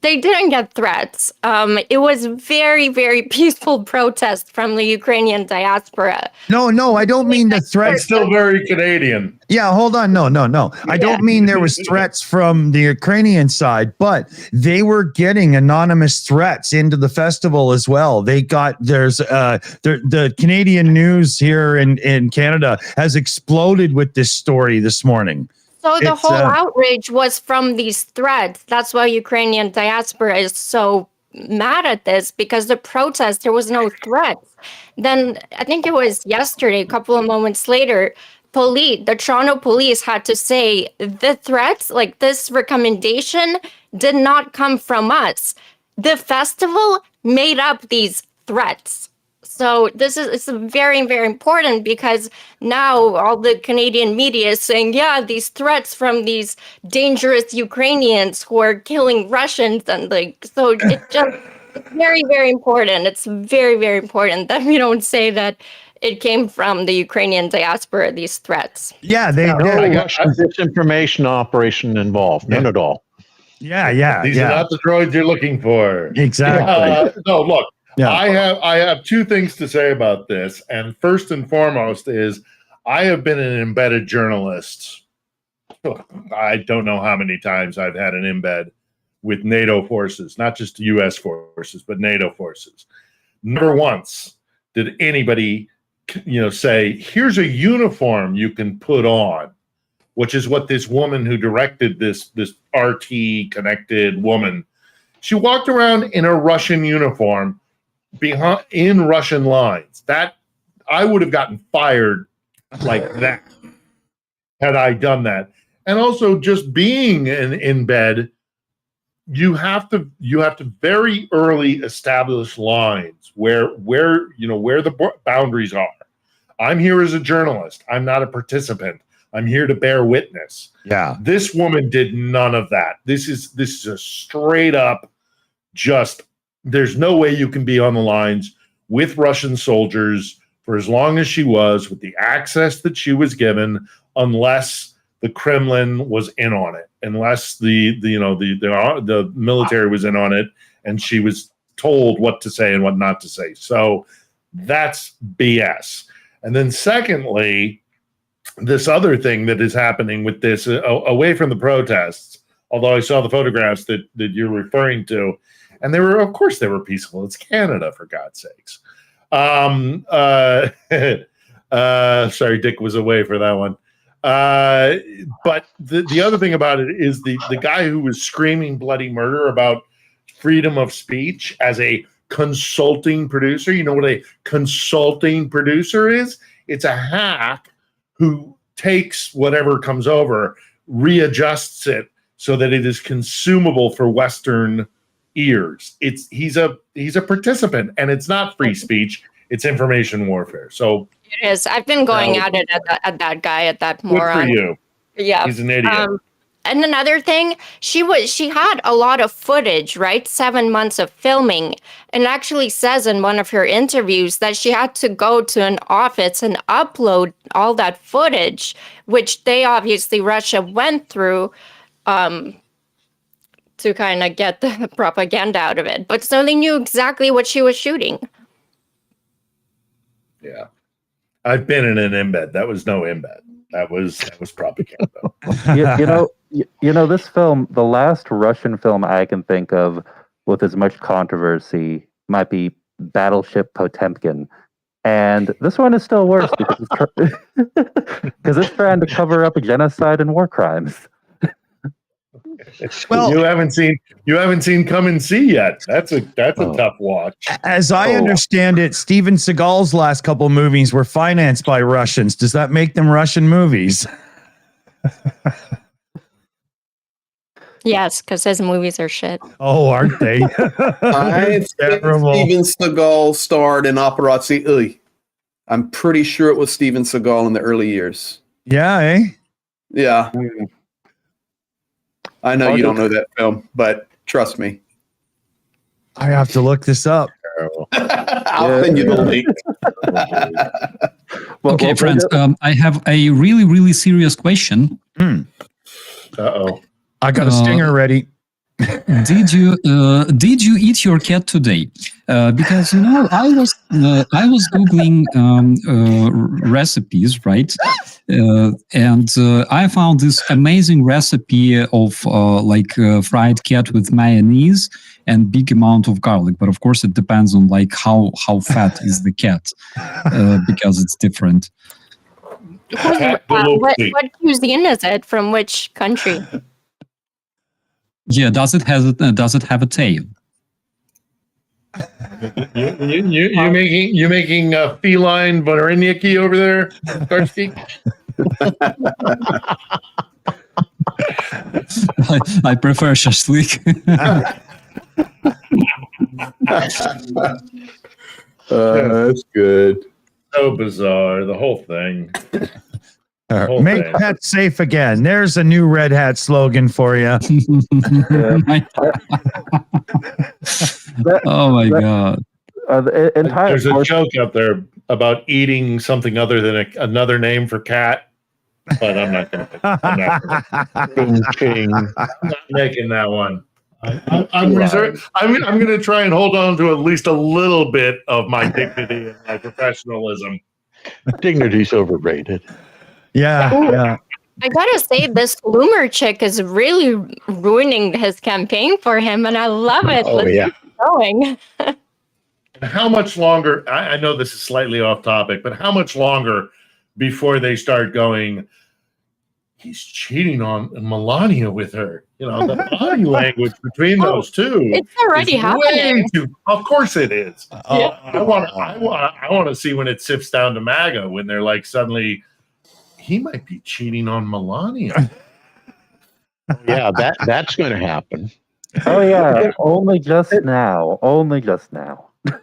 They didn't get threats. It was very, very peaceful protest from the Ukrainian diaspora. No, I don't mean the threats. Still very Canadian. Yeah, hold on. No. I don't mean there was threats from the Ukrainian side, but they were getting anonymous threats into the festival as well. They got the Canadian news here in Canada has exploded with this story this morning. So the whole outrage was from these threats. That's why Ukrainian diaspora is so mad at this, because the protest, there was no threats. Then I think it was yesterday, a couple of moments later, the Toronto police had to say the threats, like this recommendation, did not come from us. The festival made up these threats. So it's very, very important, because now all the Canadian media is saying, yeah, these threats from these dangerous Ukrainians who are killing Russians, and so it's just very, very important. It's very, very important that we don't say that it came from the Ukrainian diaspora, these threats. Yeah, they no Russian disinformation operation involved. None at all. Yeah. These are not the droids you're looking for. Exactly. No, look. Yeah. I have two things to say about this, and first and foremost is I have been an embedded journalist. I don't know how many times I've had an embed with NATO forces, not just U.S. forces, but NATO forces. Never once did anybody, say, "Here's a uniform you can put on," which is what this woman who directed this RT connected woman. She walked around in a Russian uniform. In Russian lines, that I would have gotten fired like that had I done that. And also, just being in bed, you have to very early establish lines where the boundaries are. I'm here as a journalist. I'm not a participant. I'm here to bear witness. Yeah. This woman did none of that. This is a straight up just. There's no way you can be on the lines with Russian soldiers for as long as she was, with the access that she was given, unless the Kremlin was in on it, unless the military was in on it, and she was told what to say and what not to say. So that's BS. And then secondly, this other thing that is happening with this, away from the protests, although I saw the photographs that you're referring to, and they were peaceful. It's Canada, for God's sakes. Sorry, Dick was away for that one. But the other thing about it is the guy who was screaming bloody murder about freedom of speech as a consulting producer. You know what a consulting producer is? It's a hack who takes whatever comes over, readjusts it so that it is consumable for Western ears. He's a participant, and it's not free speech, it's information warfare. So it is. I've been going at it at that guy, at that moron. Good for you. Yeah, he's an idiot. And another thing, she had a lot of footage, right? 7 months of filming, and actually says in one of her interviews that she had to go to an office and upload all that footage, which Russia went through to kind of get the propaganda out of it. But so they knew exactly what she was shooting. Yeah. I've been in an embed. That was no embed. That was propaganda. This film, the last Russian film I can think of with as much controversy might be Battleship Potemkin. And this one is still worse because it's trying to cover up genocide and war crimes. Well, you haven't seen Come and See yet. That's a tough watch. As I understand it, Steven Seagal's last couple movies were financed by Russians. Does that make them Russian movies? Yes, because his movies are shit. Oh, aren't they? I think Steven Seagal starred in Operazzi Uy. I'm pretty sure it was Steven Seagal in the early years. Yeah, eh? Yeah. I know you don't know that film, but trust me. I have to look this up. I'll send you the link. Okay, friends, I have a really, really serious question. Uh-oh. I got a stinger ready. Did you eat your cat today? Because I was googling recipes, right? And I found this amazing recipe of fried cat with mayonnaise and big amount of garlic. But of course, it depends on how fat is the cat, because it's different. What cuisine is it? From which country? Yeah, does it have a tail? You making feline Vodoriniki over there, Starsky? I prefer shashlik. That's good. So bizarre, the whole thing. Make pets safe again. There's a new Red Hat slogan for you. Oh my God. There's a joke out there about eating something other than another name for cat, but I'm not going to making that one. I'm going to try and hold on to at least a little bit of my dignity and my professionalism. Dignity's overrated. Yeah. I gotta say, this Loomer chick is really ruining his campaign for him, and I love it. Let's keep going. How much longer? I know this is slightly off topic, but how much longer before they start going, he's cheating on Melania with her? The body language between those two. It's already happening. Of course it is. I want to see when it sifts down to MAGA, when they're like suddenly, he might be cheating on Melania. Yeah, that's going to happen. Oh yeah, only just now.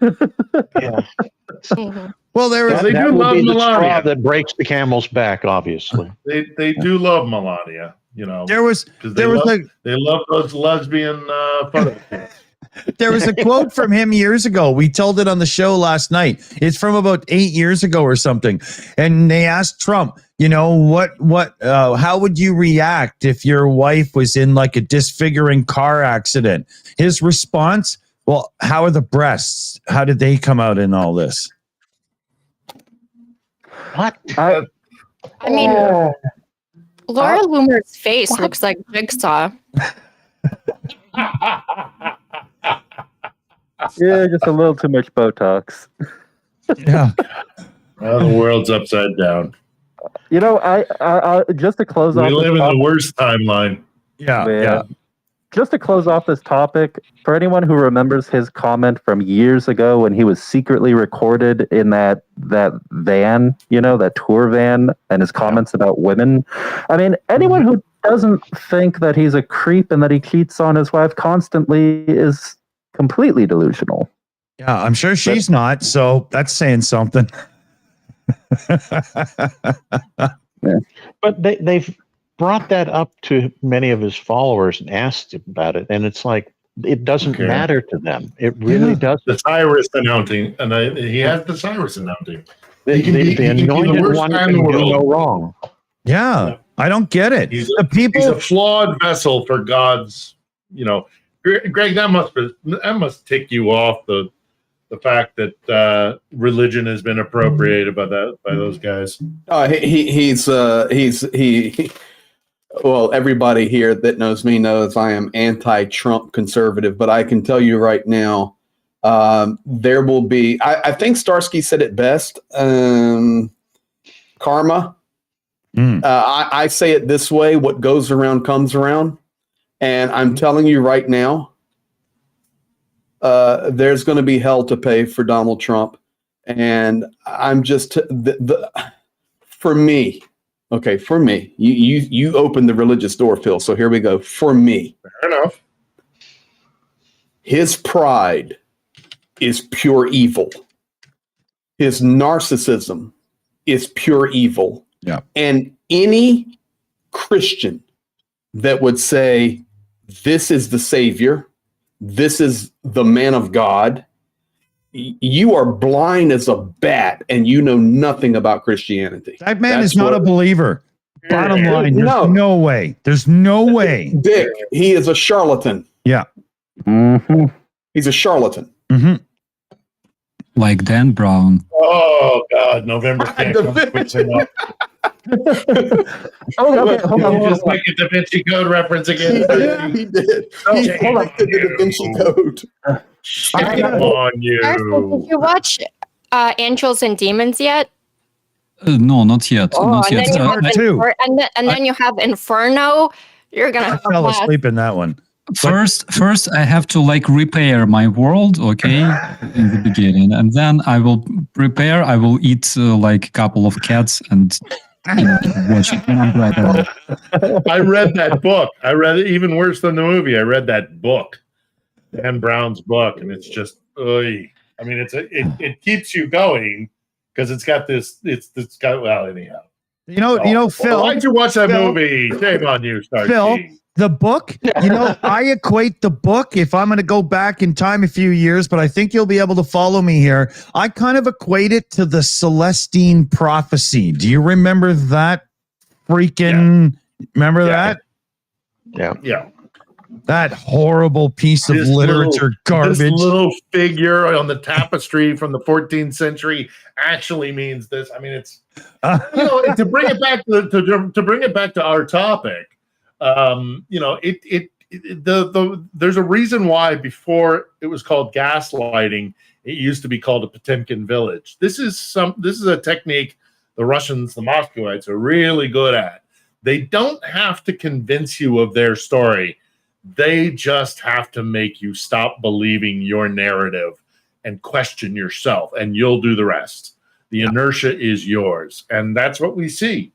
Yeah. Well, they do love the Melania. straw that breaks the camel's back, obviously. They do love Melania. They love those lesbian photos. There was a quote from him years ago. We told it on the show last night. It's from about 8 years ago or something. And they asked Trump, how would you react if your wife was in like a disfiguring car accident? His response, well, how are the breasts? How did they come out in all this? What? I mean, Laura Loomer's face looks like Jigsaw. Yeah, just a little too much Botox. Yeah. Well, the world's upside down. I just to close off. We live in the worst timeline. Yeah. Just to close off this topic, for anyone who remembers his comment from years ago when he was secretly recorded in that van, that tour van, and his comments about women. I mean, anyone who doesn't think that he's a creep and that he cheats on his wife constantly is completely delusional. Yeah, I'm sure she's not, so that's saying something. But they've brought that up to many of his followers and asked him about it, and it's like it doesn't matter to them. It really doesn't. The Cyrus announcing, and he has the Cyrus announcing. The anointed one can do no wrong. Yeah, I don't get it. He's a flawed vessel for God's. Greg, that must tick you off the fact that religion has been appropriated by those guys. Well, everybody here that knows me knows I am anti-Trump conservative, but I can tell you right now, there will be. I think Starsky said it best. Karma. I say it this way: what goes around comes around. And I'm telling you right now, there's going to be hell to pay for Donald Trump. And I'm just for me, you opened the religious door, Phil. So here we go. For me, fair enough. His pride is pure evil. his narcissism is pure evil. Yeah. And any Christian that would say, this is the Savior, this is the man of God, you are blind as a bat and you know nothing about Christianity. That man is not a believer. Bottom line, there's no way. There's no way. Dick, he is a charlatan. Yeah. He's a charlatan. Like Dan Brown. Oh God, November 10th. Hold on. Just make a Da Vinci Code reference again. He did. He collected the Da Vinci Code. Shame on you. Did you watch Angels and Demons yet? No, not yet. Not and yet. then you have and then you have Inferno. You're gonna have fell asleep in that one. First, I have to like repair my world, okay, in the beginning, and then I will prepare. I will eat like a couple of cats and watch it. And I'm right. I read that book. I read it even worse than the movie. I read that book, Dan Brown's book, and it's just, I mean, it keeps you going because it's got anyhow. You know, Phil. Why'd you watch that movie? Shame on you, Starsky. Phil, the book, I equate the book, if I'm going to go back in time a few years, but I think you'll be able to follow me here. I kind of equate it to the Celestine prophecy. Do you remember that remember that? Yeah. That horrible piece of literature garbage. This little figure on the tapestry from the 14th century actually means this. I mean, it's to bring it back to bring it back to our topic. There's a reason why before it was called gaslighting, it used to be called a Potemkin village. This is a technique the Russians, the Muscovites, are really good at. They don't have to convince you of their story. They just have to make you stop believing your narrative and question yourself, and you'll do the rest. The inertia is yours, and that's what we see.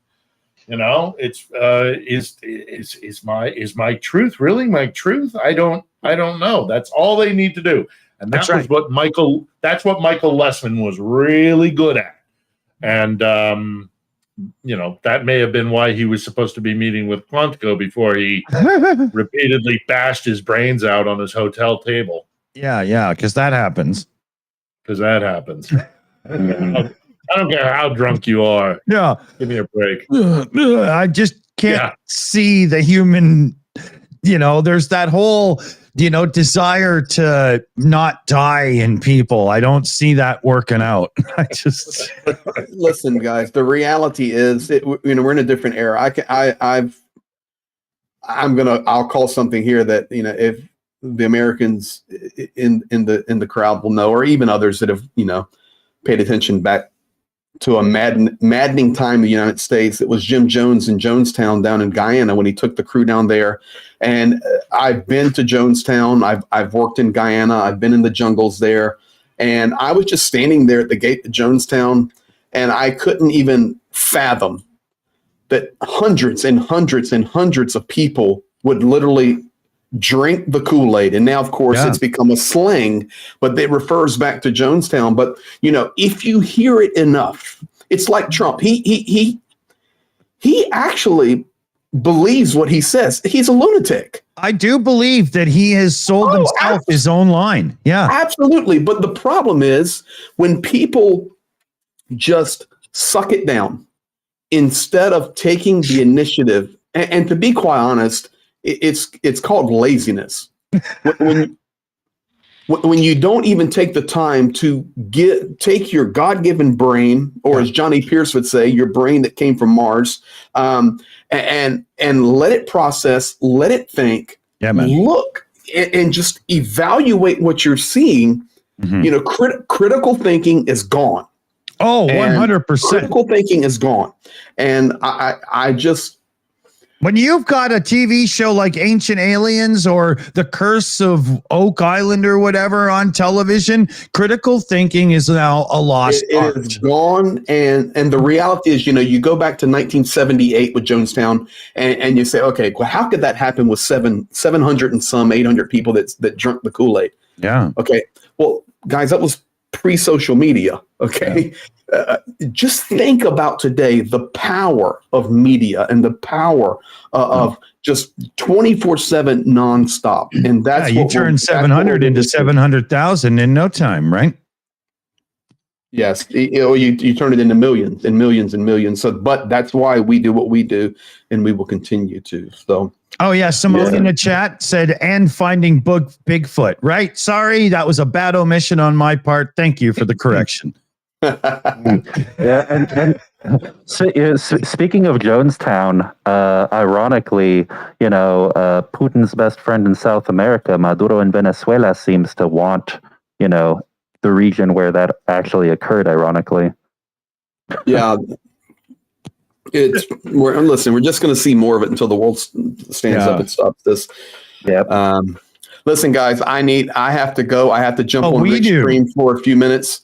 It's is my truth really my truth? I don't know. That's all they need to do, and that's what Michael Lessman was really good at, and that may have been why he was supposed to be meeting with Quantico before he repeatedly bashed his brains out on his hotel table. Yeah, because that happens. I don't care how drunk you are. Yeah. Give me a break. I just can't see the human, there's that whole, desire to not die in people. I don't see that working out. I just listen, guys, the reality is we're in a different era. I'll call something here that, if the Americans in the crowd will know, or even others that have, paid attention back to a maddening time in the United States. It was Jim Jones in Jonestown down in Guyana when he took the crew down there. And I've been to Jonestown. I've worked in Guyana. I've been in the jungles there. And I was just standing there at the gate to Jonestown, and I couldn't even fathom that hundreds and hundreds and hundreds of people would literally drink the Kool-Aid. And now, of course, it's become a slang, but it refers back to Jonestown. But, if you hear it enough, it's like Trump. He actually believes what he says. He's a lunatic. I do believe that he has sold himself his own line. Yeah, absolutely. But the problem is when people just suck it down instead of taking the initiative, and to be quite honest, it's called laziness. When you don't even take the time to take your God-given brain, or as Johnny Pierce would say, your brain that came from Mars, and let it process, let it think, look, and just evaluate what you're seeing. Critical thinking is gone. Oh, 100%. Critical thinking is gone. And I just... When you've got a TV show like Ancient Aliens or The Curse of Oak Island or whatever on television, critical thinking is now a lost art. It is gone. And the reality is, you go back to 1978 with Jonestown and you say, okay, well, how could that happen with 700 and some 800 people that drank the Kool-Aid? Yeah. Okay. Well, guys, that was pre-social media. Okay. Just think about today, the power of media and the power of just 24/7 nonstop. And that's you turn 700 into 700,000 in no time, right? Yes, you turn it into millions and millions and millions. So, but that's why we do what we do, and we will continue to. So, Simone in the chat said, "And finding Bigfoot." Right? Sorry, that was a bad omission on my part. Thank you for the correction. Speaking of Jonestown, ironically, Putin's best friend in South America, Maduro in Venezuela, seems to want, the region where that actually occurred, ironically. Yeah. We're just going to see more of it until the world stands up and stops this. Yeah. Listen, guys, I have to go. I have to jump on Rick's stream for a few minutes.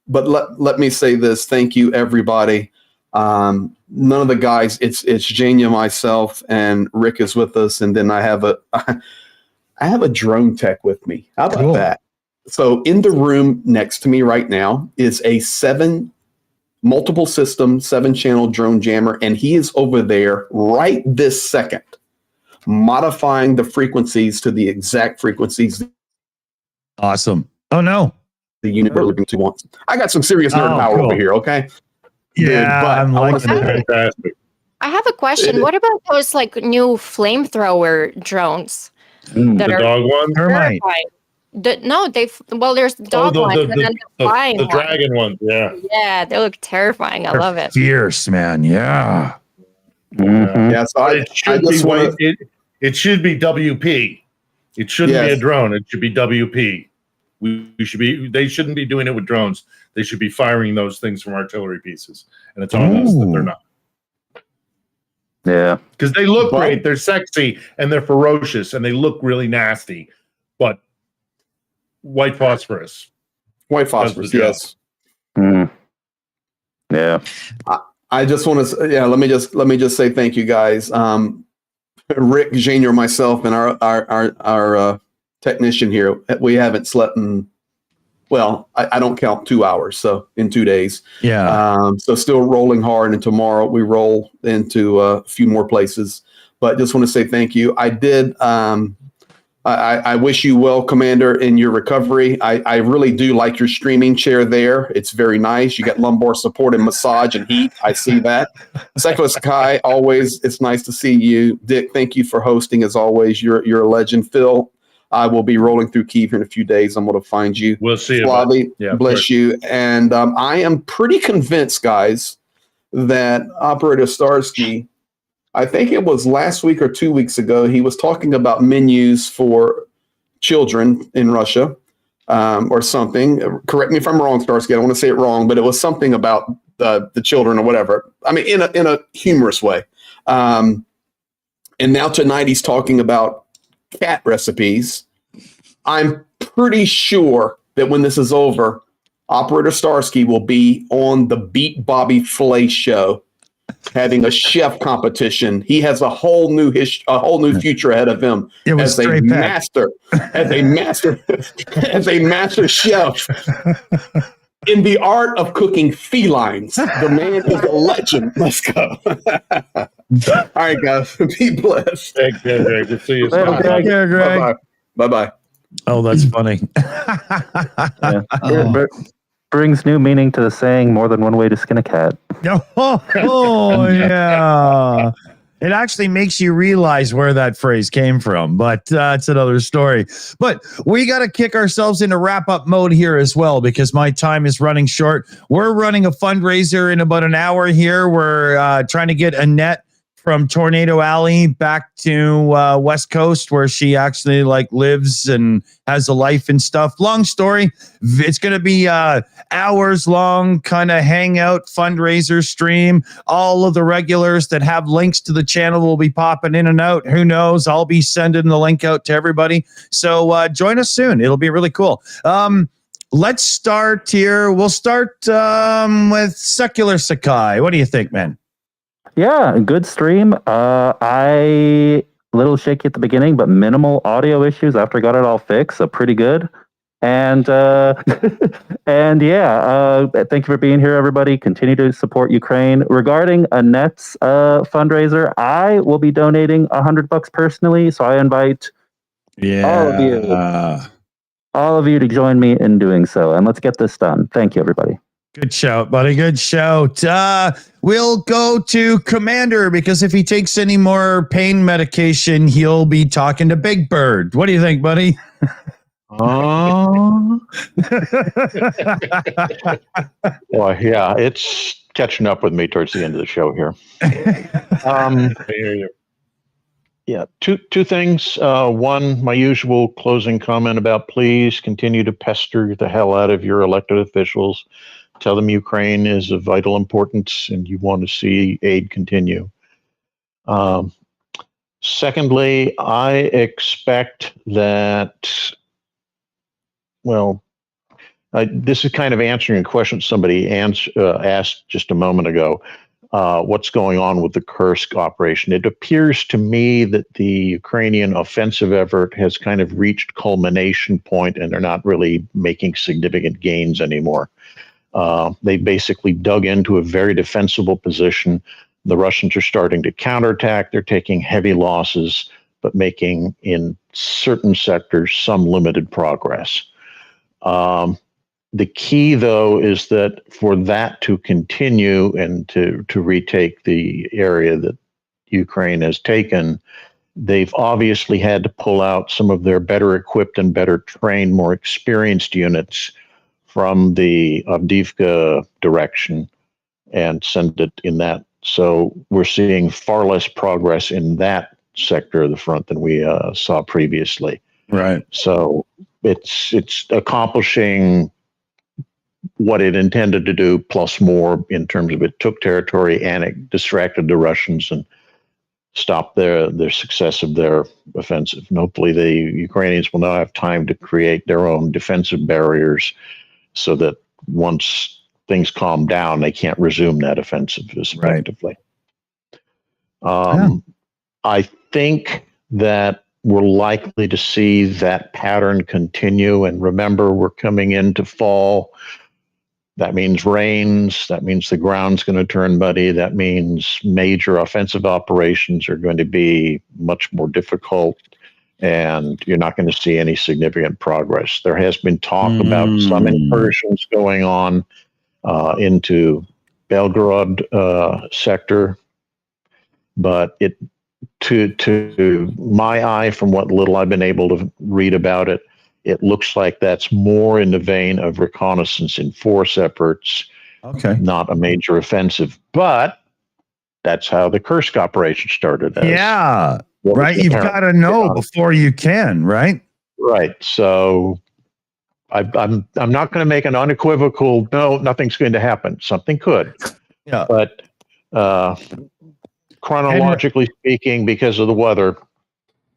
But let me say this. Thank you, everybody. None of the guys, it's Jania, myself, and Rick is with us. And then I have a drone tech with me. How about that? So in the room next to me right now is a 7-multiple system, 7-channel drone jammer. And he is over there right this second, modifying the frequencies to the exact frequencies. Awesome. Oh, no. The unit we're looking to want. I got some serious nerd power over here, okay? Yeah, but I'm liking it. Fantastic. I have a question. What about those new flamethrower drones? The dog one? Thermite. There's dog ones and then the flying the dragon ones. Yeah. Yeah, they look terrifying. I love it. Fierce, man. Yeah. Mm-hmm. Yeah, so it should be WP. It shouldn't be a drone. It should be WP. They shouldn't be doing it with drones. They should be firing those things from artillery pieces. And it's on us that they're not. Yeah. Because they look great. They're sexy and they're ferocious and they look really nasty. But white phosphorus. Yes. Mm. Yeah. I just want to let me just say thank you, guys. Rick, Junior, myself, and our technician here, we haven't slept in, I don't count 2 hours, so in 2 days. Yeah. So still rolling hard, and tomorrow we roll into a few more places. But just want to say thank you. I did. I wish you well, Commander, in your recovery. I really do like your streaming chair there. It's very nice. You got lumbar support and massage and heat. I see that. Secular Sakai, always, it's nice to see you. Dick, thank you for hosting as always. You're a legend. Phil, I will be rolling through Kyiv here in a few days. I'm going to find you. We'll see you. Slavie, bless you. And I am pretty convinced, guys, that Operator Starsky, I think it was last week or 2 weeks ago, he was talking about menus for children in Russia or something. Correct me if I'm wrong, Starsky. I don't want to say it wrong, but it was something about the children or whatever. I mean, in a humorous way. And now tonight he's talking about cat recipes. I'm pretty sure that when this is over, Operator Starsky will be on the Beat Bobby Flay show, having a chef competition. He has a whole new future ahead of him as a master chef in the art of cooking felines. The man is a legend. Let's go. All right, guys. Be blessed. Thanks, Greg. We'll see you soon. Take care, Greg. Bye-bye. Oh, that's funny. Brings new meaning to the saying, more than one way to skin a cat. Oh yeah. It actually makes you realize where that phrase came from, but it's another story. But we got to kick ourselves into wrap-up mode here as well, because my time is running short. We're running a fundraiser in about an hour here. We're trying to get Annette from Tornado Alley back to West Coast, where she actually lives and has a life and stuff. Long story. It's going to be hours long kind of hangout fundraiser stream. All of the regulars that have links to the channel will be popping in and out. Who knows? I'll be sending the link out to everybody. So join us soon. It'll be really cool. Let's start here. We'll start with Secular Sakai. What do you think, man? Yeah, good stream. I little shaky at the beginning, but minimal audio issues after I got it all fixed, so pretty good. And and yeah, thank you for being here, everybody. Continue to support Ukraine. Regarding Annette's fundraiser, I will be donating $100 personally. So I invite all of you to join me in doing so. And let's get this done. Thank you, everybody. Good shout, buddy. Good shout. We'll go to Commander because if he takes any more pain medication, he'll be talking to Big Bird. What do you think, buddy? Well, yeah, it's catching up with me towards the end of the show here. I hear you. Yeah, two things. One, my usual closing comment about please continue to pester the hell out of your elected officials. Tell them Ukraine is of vital importance and you want to see aid continue. Secondly, I expect that, this is kind of answering a question somebody asked just a moment ago. What's going on with the Kursk operation? It appears to me that the Ukrainian offensive effort has kind of reached culmination point and they're not really making significant gains anymore. They basically dug into a very defensible position. The Russians are starting to counterattack. They're taking heavy losses, but making in certain sectors some limited progress. The key, though, is that for that to continue and to retake the area that Ukraine has taken, they've obviously had to pull out some of their better equipped and better trained, more experienced units from the Avdiivka direction and send it in that. So we're seeing far less progress in that sector of the front than we saw previously. Right. So it's accomplishing what it intended to do, plus more in terms of it took territory and it distracted the Russians and stopped their success of their offensive. And hopefully the Ukrainians will now have time to create their own defensive barriers so that once things calm down, they can't resume that offensive as effectively. I think that we're likely to see that pattern continue. And remember, we're coming into fall. That means rains. That means the ground's going to turn muddy. That means major offensive operations are going to be much more difficult, and you're not going to see any significant progress. There has been talk about some incursions going on into Belgorod sector, but to my eye, from what little I've been able to read about it, it looks like that's more in the vein of reconnaissance and force efforts, not a major offensive. But that's how the Kursk operation started. Right. You've got to know before you can, right? Right. So I'm not going to make an unequivocal no, nothing's going to happen. Something could. Yeah. But chronologically speaking, because of the weather,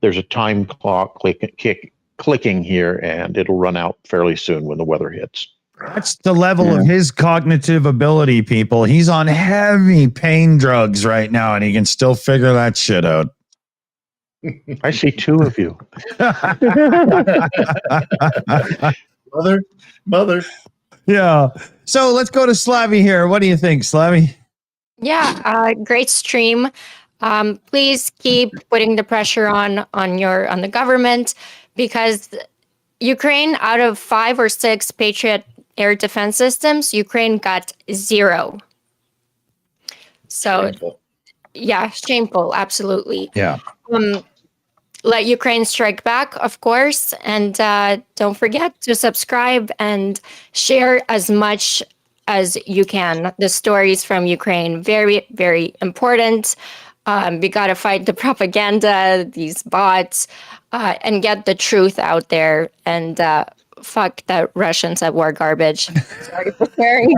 there's a time clock clicking here, and it'll run out fairly soon when the weather hits. That's the level of his cognitive ability, people. He's on heavy pain drugs right now, and he can still figure that shit out. I see two of you. Mother. Yeah. So let's go to Slavie here. What do you think, Slavie? Yeah, great stream. Please keep putting the pressure on the government, because Ukraine, out of 5 or 6 Patriot air defense systems, Ukraine got 0. So, shameful. Yeah, shameful, absolutely. Yeah. Let Ukraine strike back, of course, and don't forget to subscribe and share as much as you can. The stories from Ukraine, very, very important. We got to fight the propaganda, these bots, and get the truth out there. And fuck the Russians at war garbage. Sorry for sharing.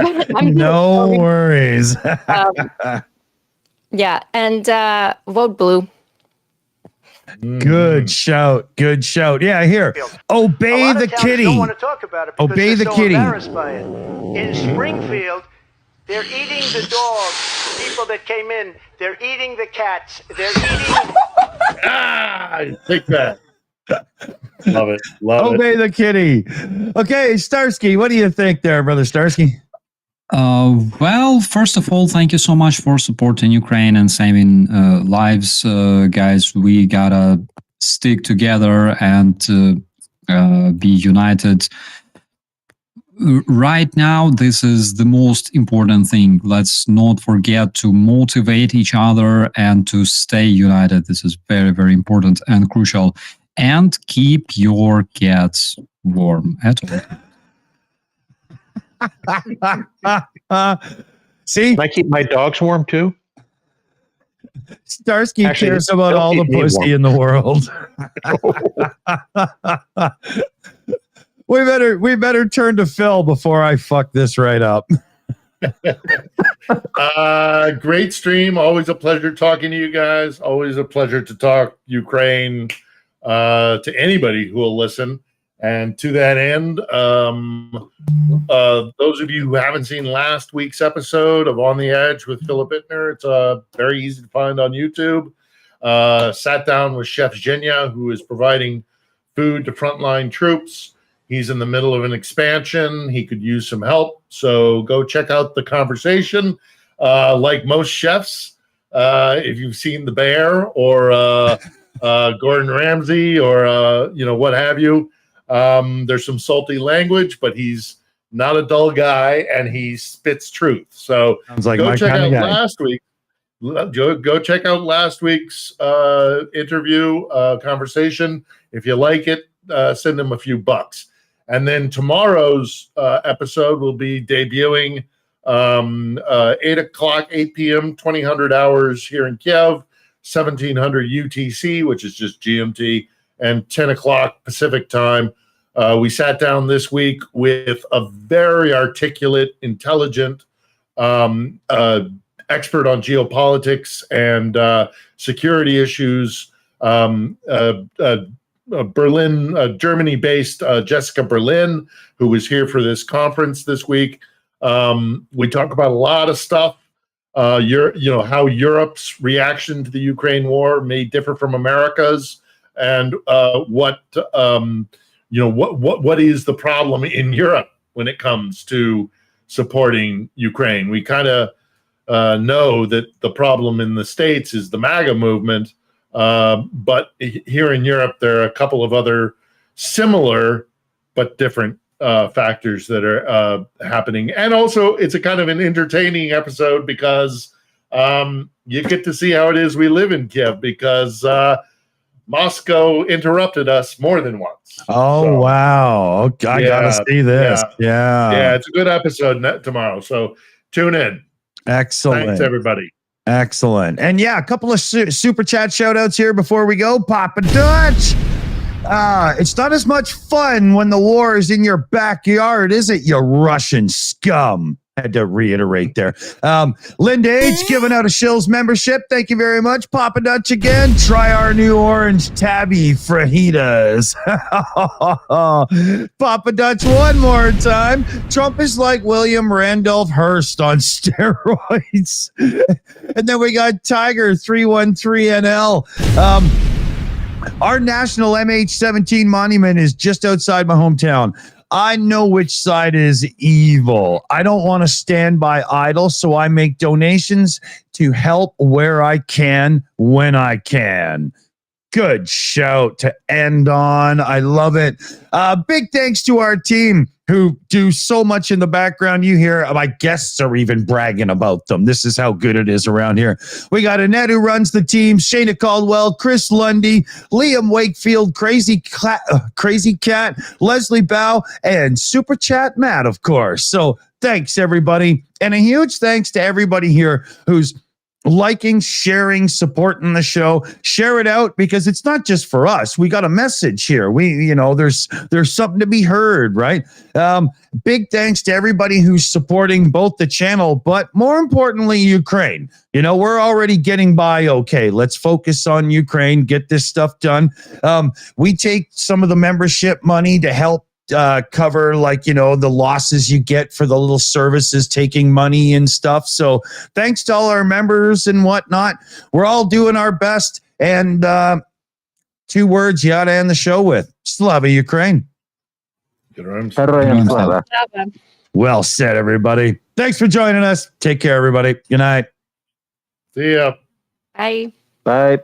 No worries. Yeah, and vote blue. Good shout. Good shout. Yeah, here. Obey the kitty. Don't want to talk about it because Obey the so kitty. Embarrassed by it. In Springfield, they're eating the dogs. People that came in, they're eating the cats. They're eating. I take that. Love it. Obey the kitty. Okay, Starsky, what do you think there, brother Starsky? Well, first of all, thank you so much for supporting Ukraine and saving lives, guys. We gotta stick together and be united. Right now, this is the most important thing. Let's not forget to motivate each other and to stay united. This is very, very important and crucial. And keep your cats warm at all. See? Can I keep my dogs warm too? Starsky cares about all the pussy in the world. We better turn to Phil before I fuck this right up. Great stream. Always a pleasure talking to you guys. Always a pleasure to talk Ukraine to anybody who will listen. And to that end, those of you who haven't seen last week's episode of On the Edge with Philip Ittner, it's very easy to find on YouTube. Sat down with Chef Zhenya, who is providing food to frontline troops. He's in the middle of an expansion. He could use some help. So go check out the conversation. Like most chefs, if you've seen The Bear or Gordon Ramsay or what have you, there's some salty language, but he's not a dull guy and he spits truth. So go check out last week. Go check out last week's interview conversation. If you like it, send him a few bucks. And then tomorrow's episode will be debuting 8 p.m., 2000 hours here in Kiev, 1700 UTC, which is just GMT, and 10 o'clock Pacific time. We sat down this week with a very articulate, intelligent expert on geopolitics and security issues, Germany-based Jessica Berlin, who was here for this conference this week. We talk about a lot of stuff. How Europe's reaction to the Ukraine war may differ from America's, and what is the problem in Europe when it comes to supporting Ukraine. We kind of know that the problem in the States is the MAGA movement. But here in Europe, there are a couple of other similar but different factors that are happening. And also, it's a kind of an entertaining episode because you get to see how it is we live in Kiev, because Moscow interrupted us more than once. Oh, wow. Okay, I got to see this. Yeah, it's a good episode tomorrow. So tune in. Excellent. Thanks, everybody. Excellent. And yeah, a couple of super chat shout outs here before we go. Papa Dutch. It's not as much fun when the war is in your backyard, is it, you Russian scum? I had to reiterate there. Linda H. giving out a Shills membership. Thank you very much. Papa Dutch again. Try our new orange tabby fajitas. Papa Dutch one more time. Trump is like William Randolph Hearst on steroids. And then we got Tiger 313NL. Our national MH17 monument is just outside my hometown. I know which side is evil. I don't want to stand by idle, so I make donations to help where I can, when I can. Good shout to end on. I love it. Big thanks to our team who do so much in the background. You hear my guests are even bragging about them. This is how good it is around here. We got Annette, who runs the team, Shayna Caldwell, Chris Lundy, Liam Wakefield, Crazy Cat, Leslie Bow, and Super Chat Matt, of course. So thanks, everybody. And a huge thanks to everybody here who's liking, sharing, supporting the show. Share it out, because it's not just for us. We got a message here. There's something to be heard, right? Big thanks to everybody who's supporting both the channel, but more importantly, Ukraine. We're already getting by okay. Let's focus on Ukraine, get this stuff done. We take some of the membership money to help cover the losses you get for the little services taking money and stuff. So thanks to all our members and whatnot. We're all doing our best. And 2 words you ought to end the show with. Slavie, Ukraine. Well said, everybody. Thanks for joining us. Take care, everybody. Good night. See ya. Bye. Bye.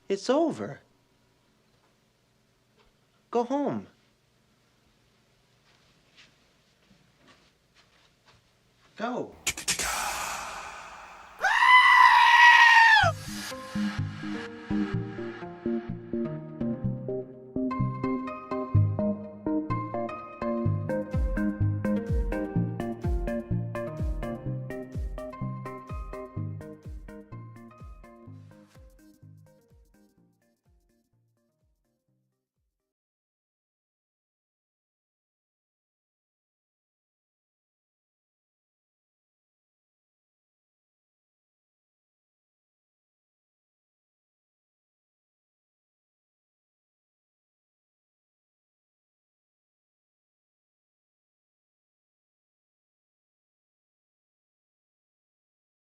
It's over. Go home. Go.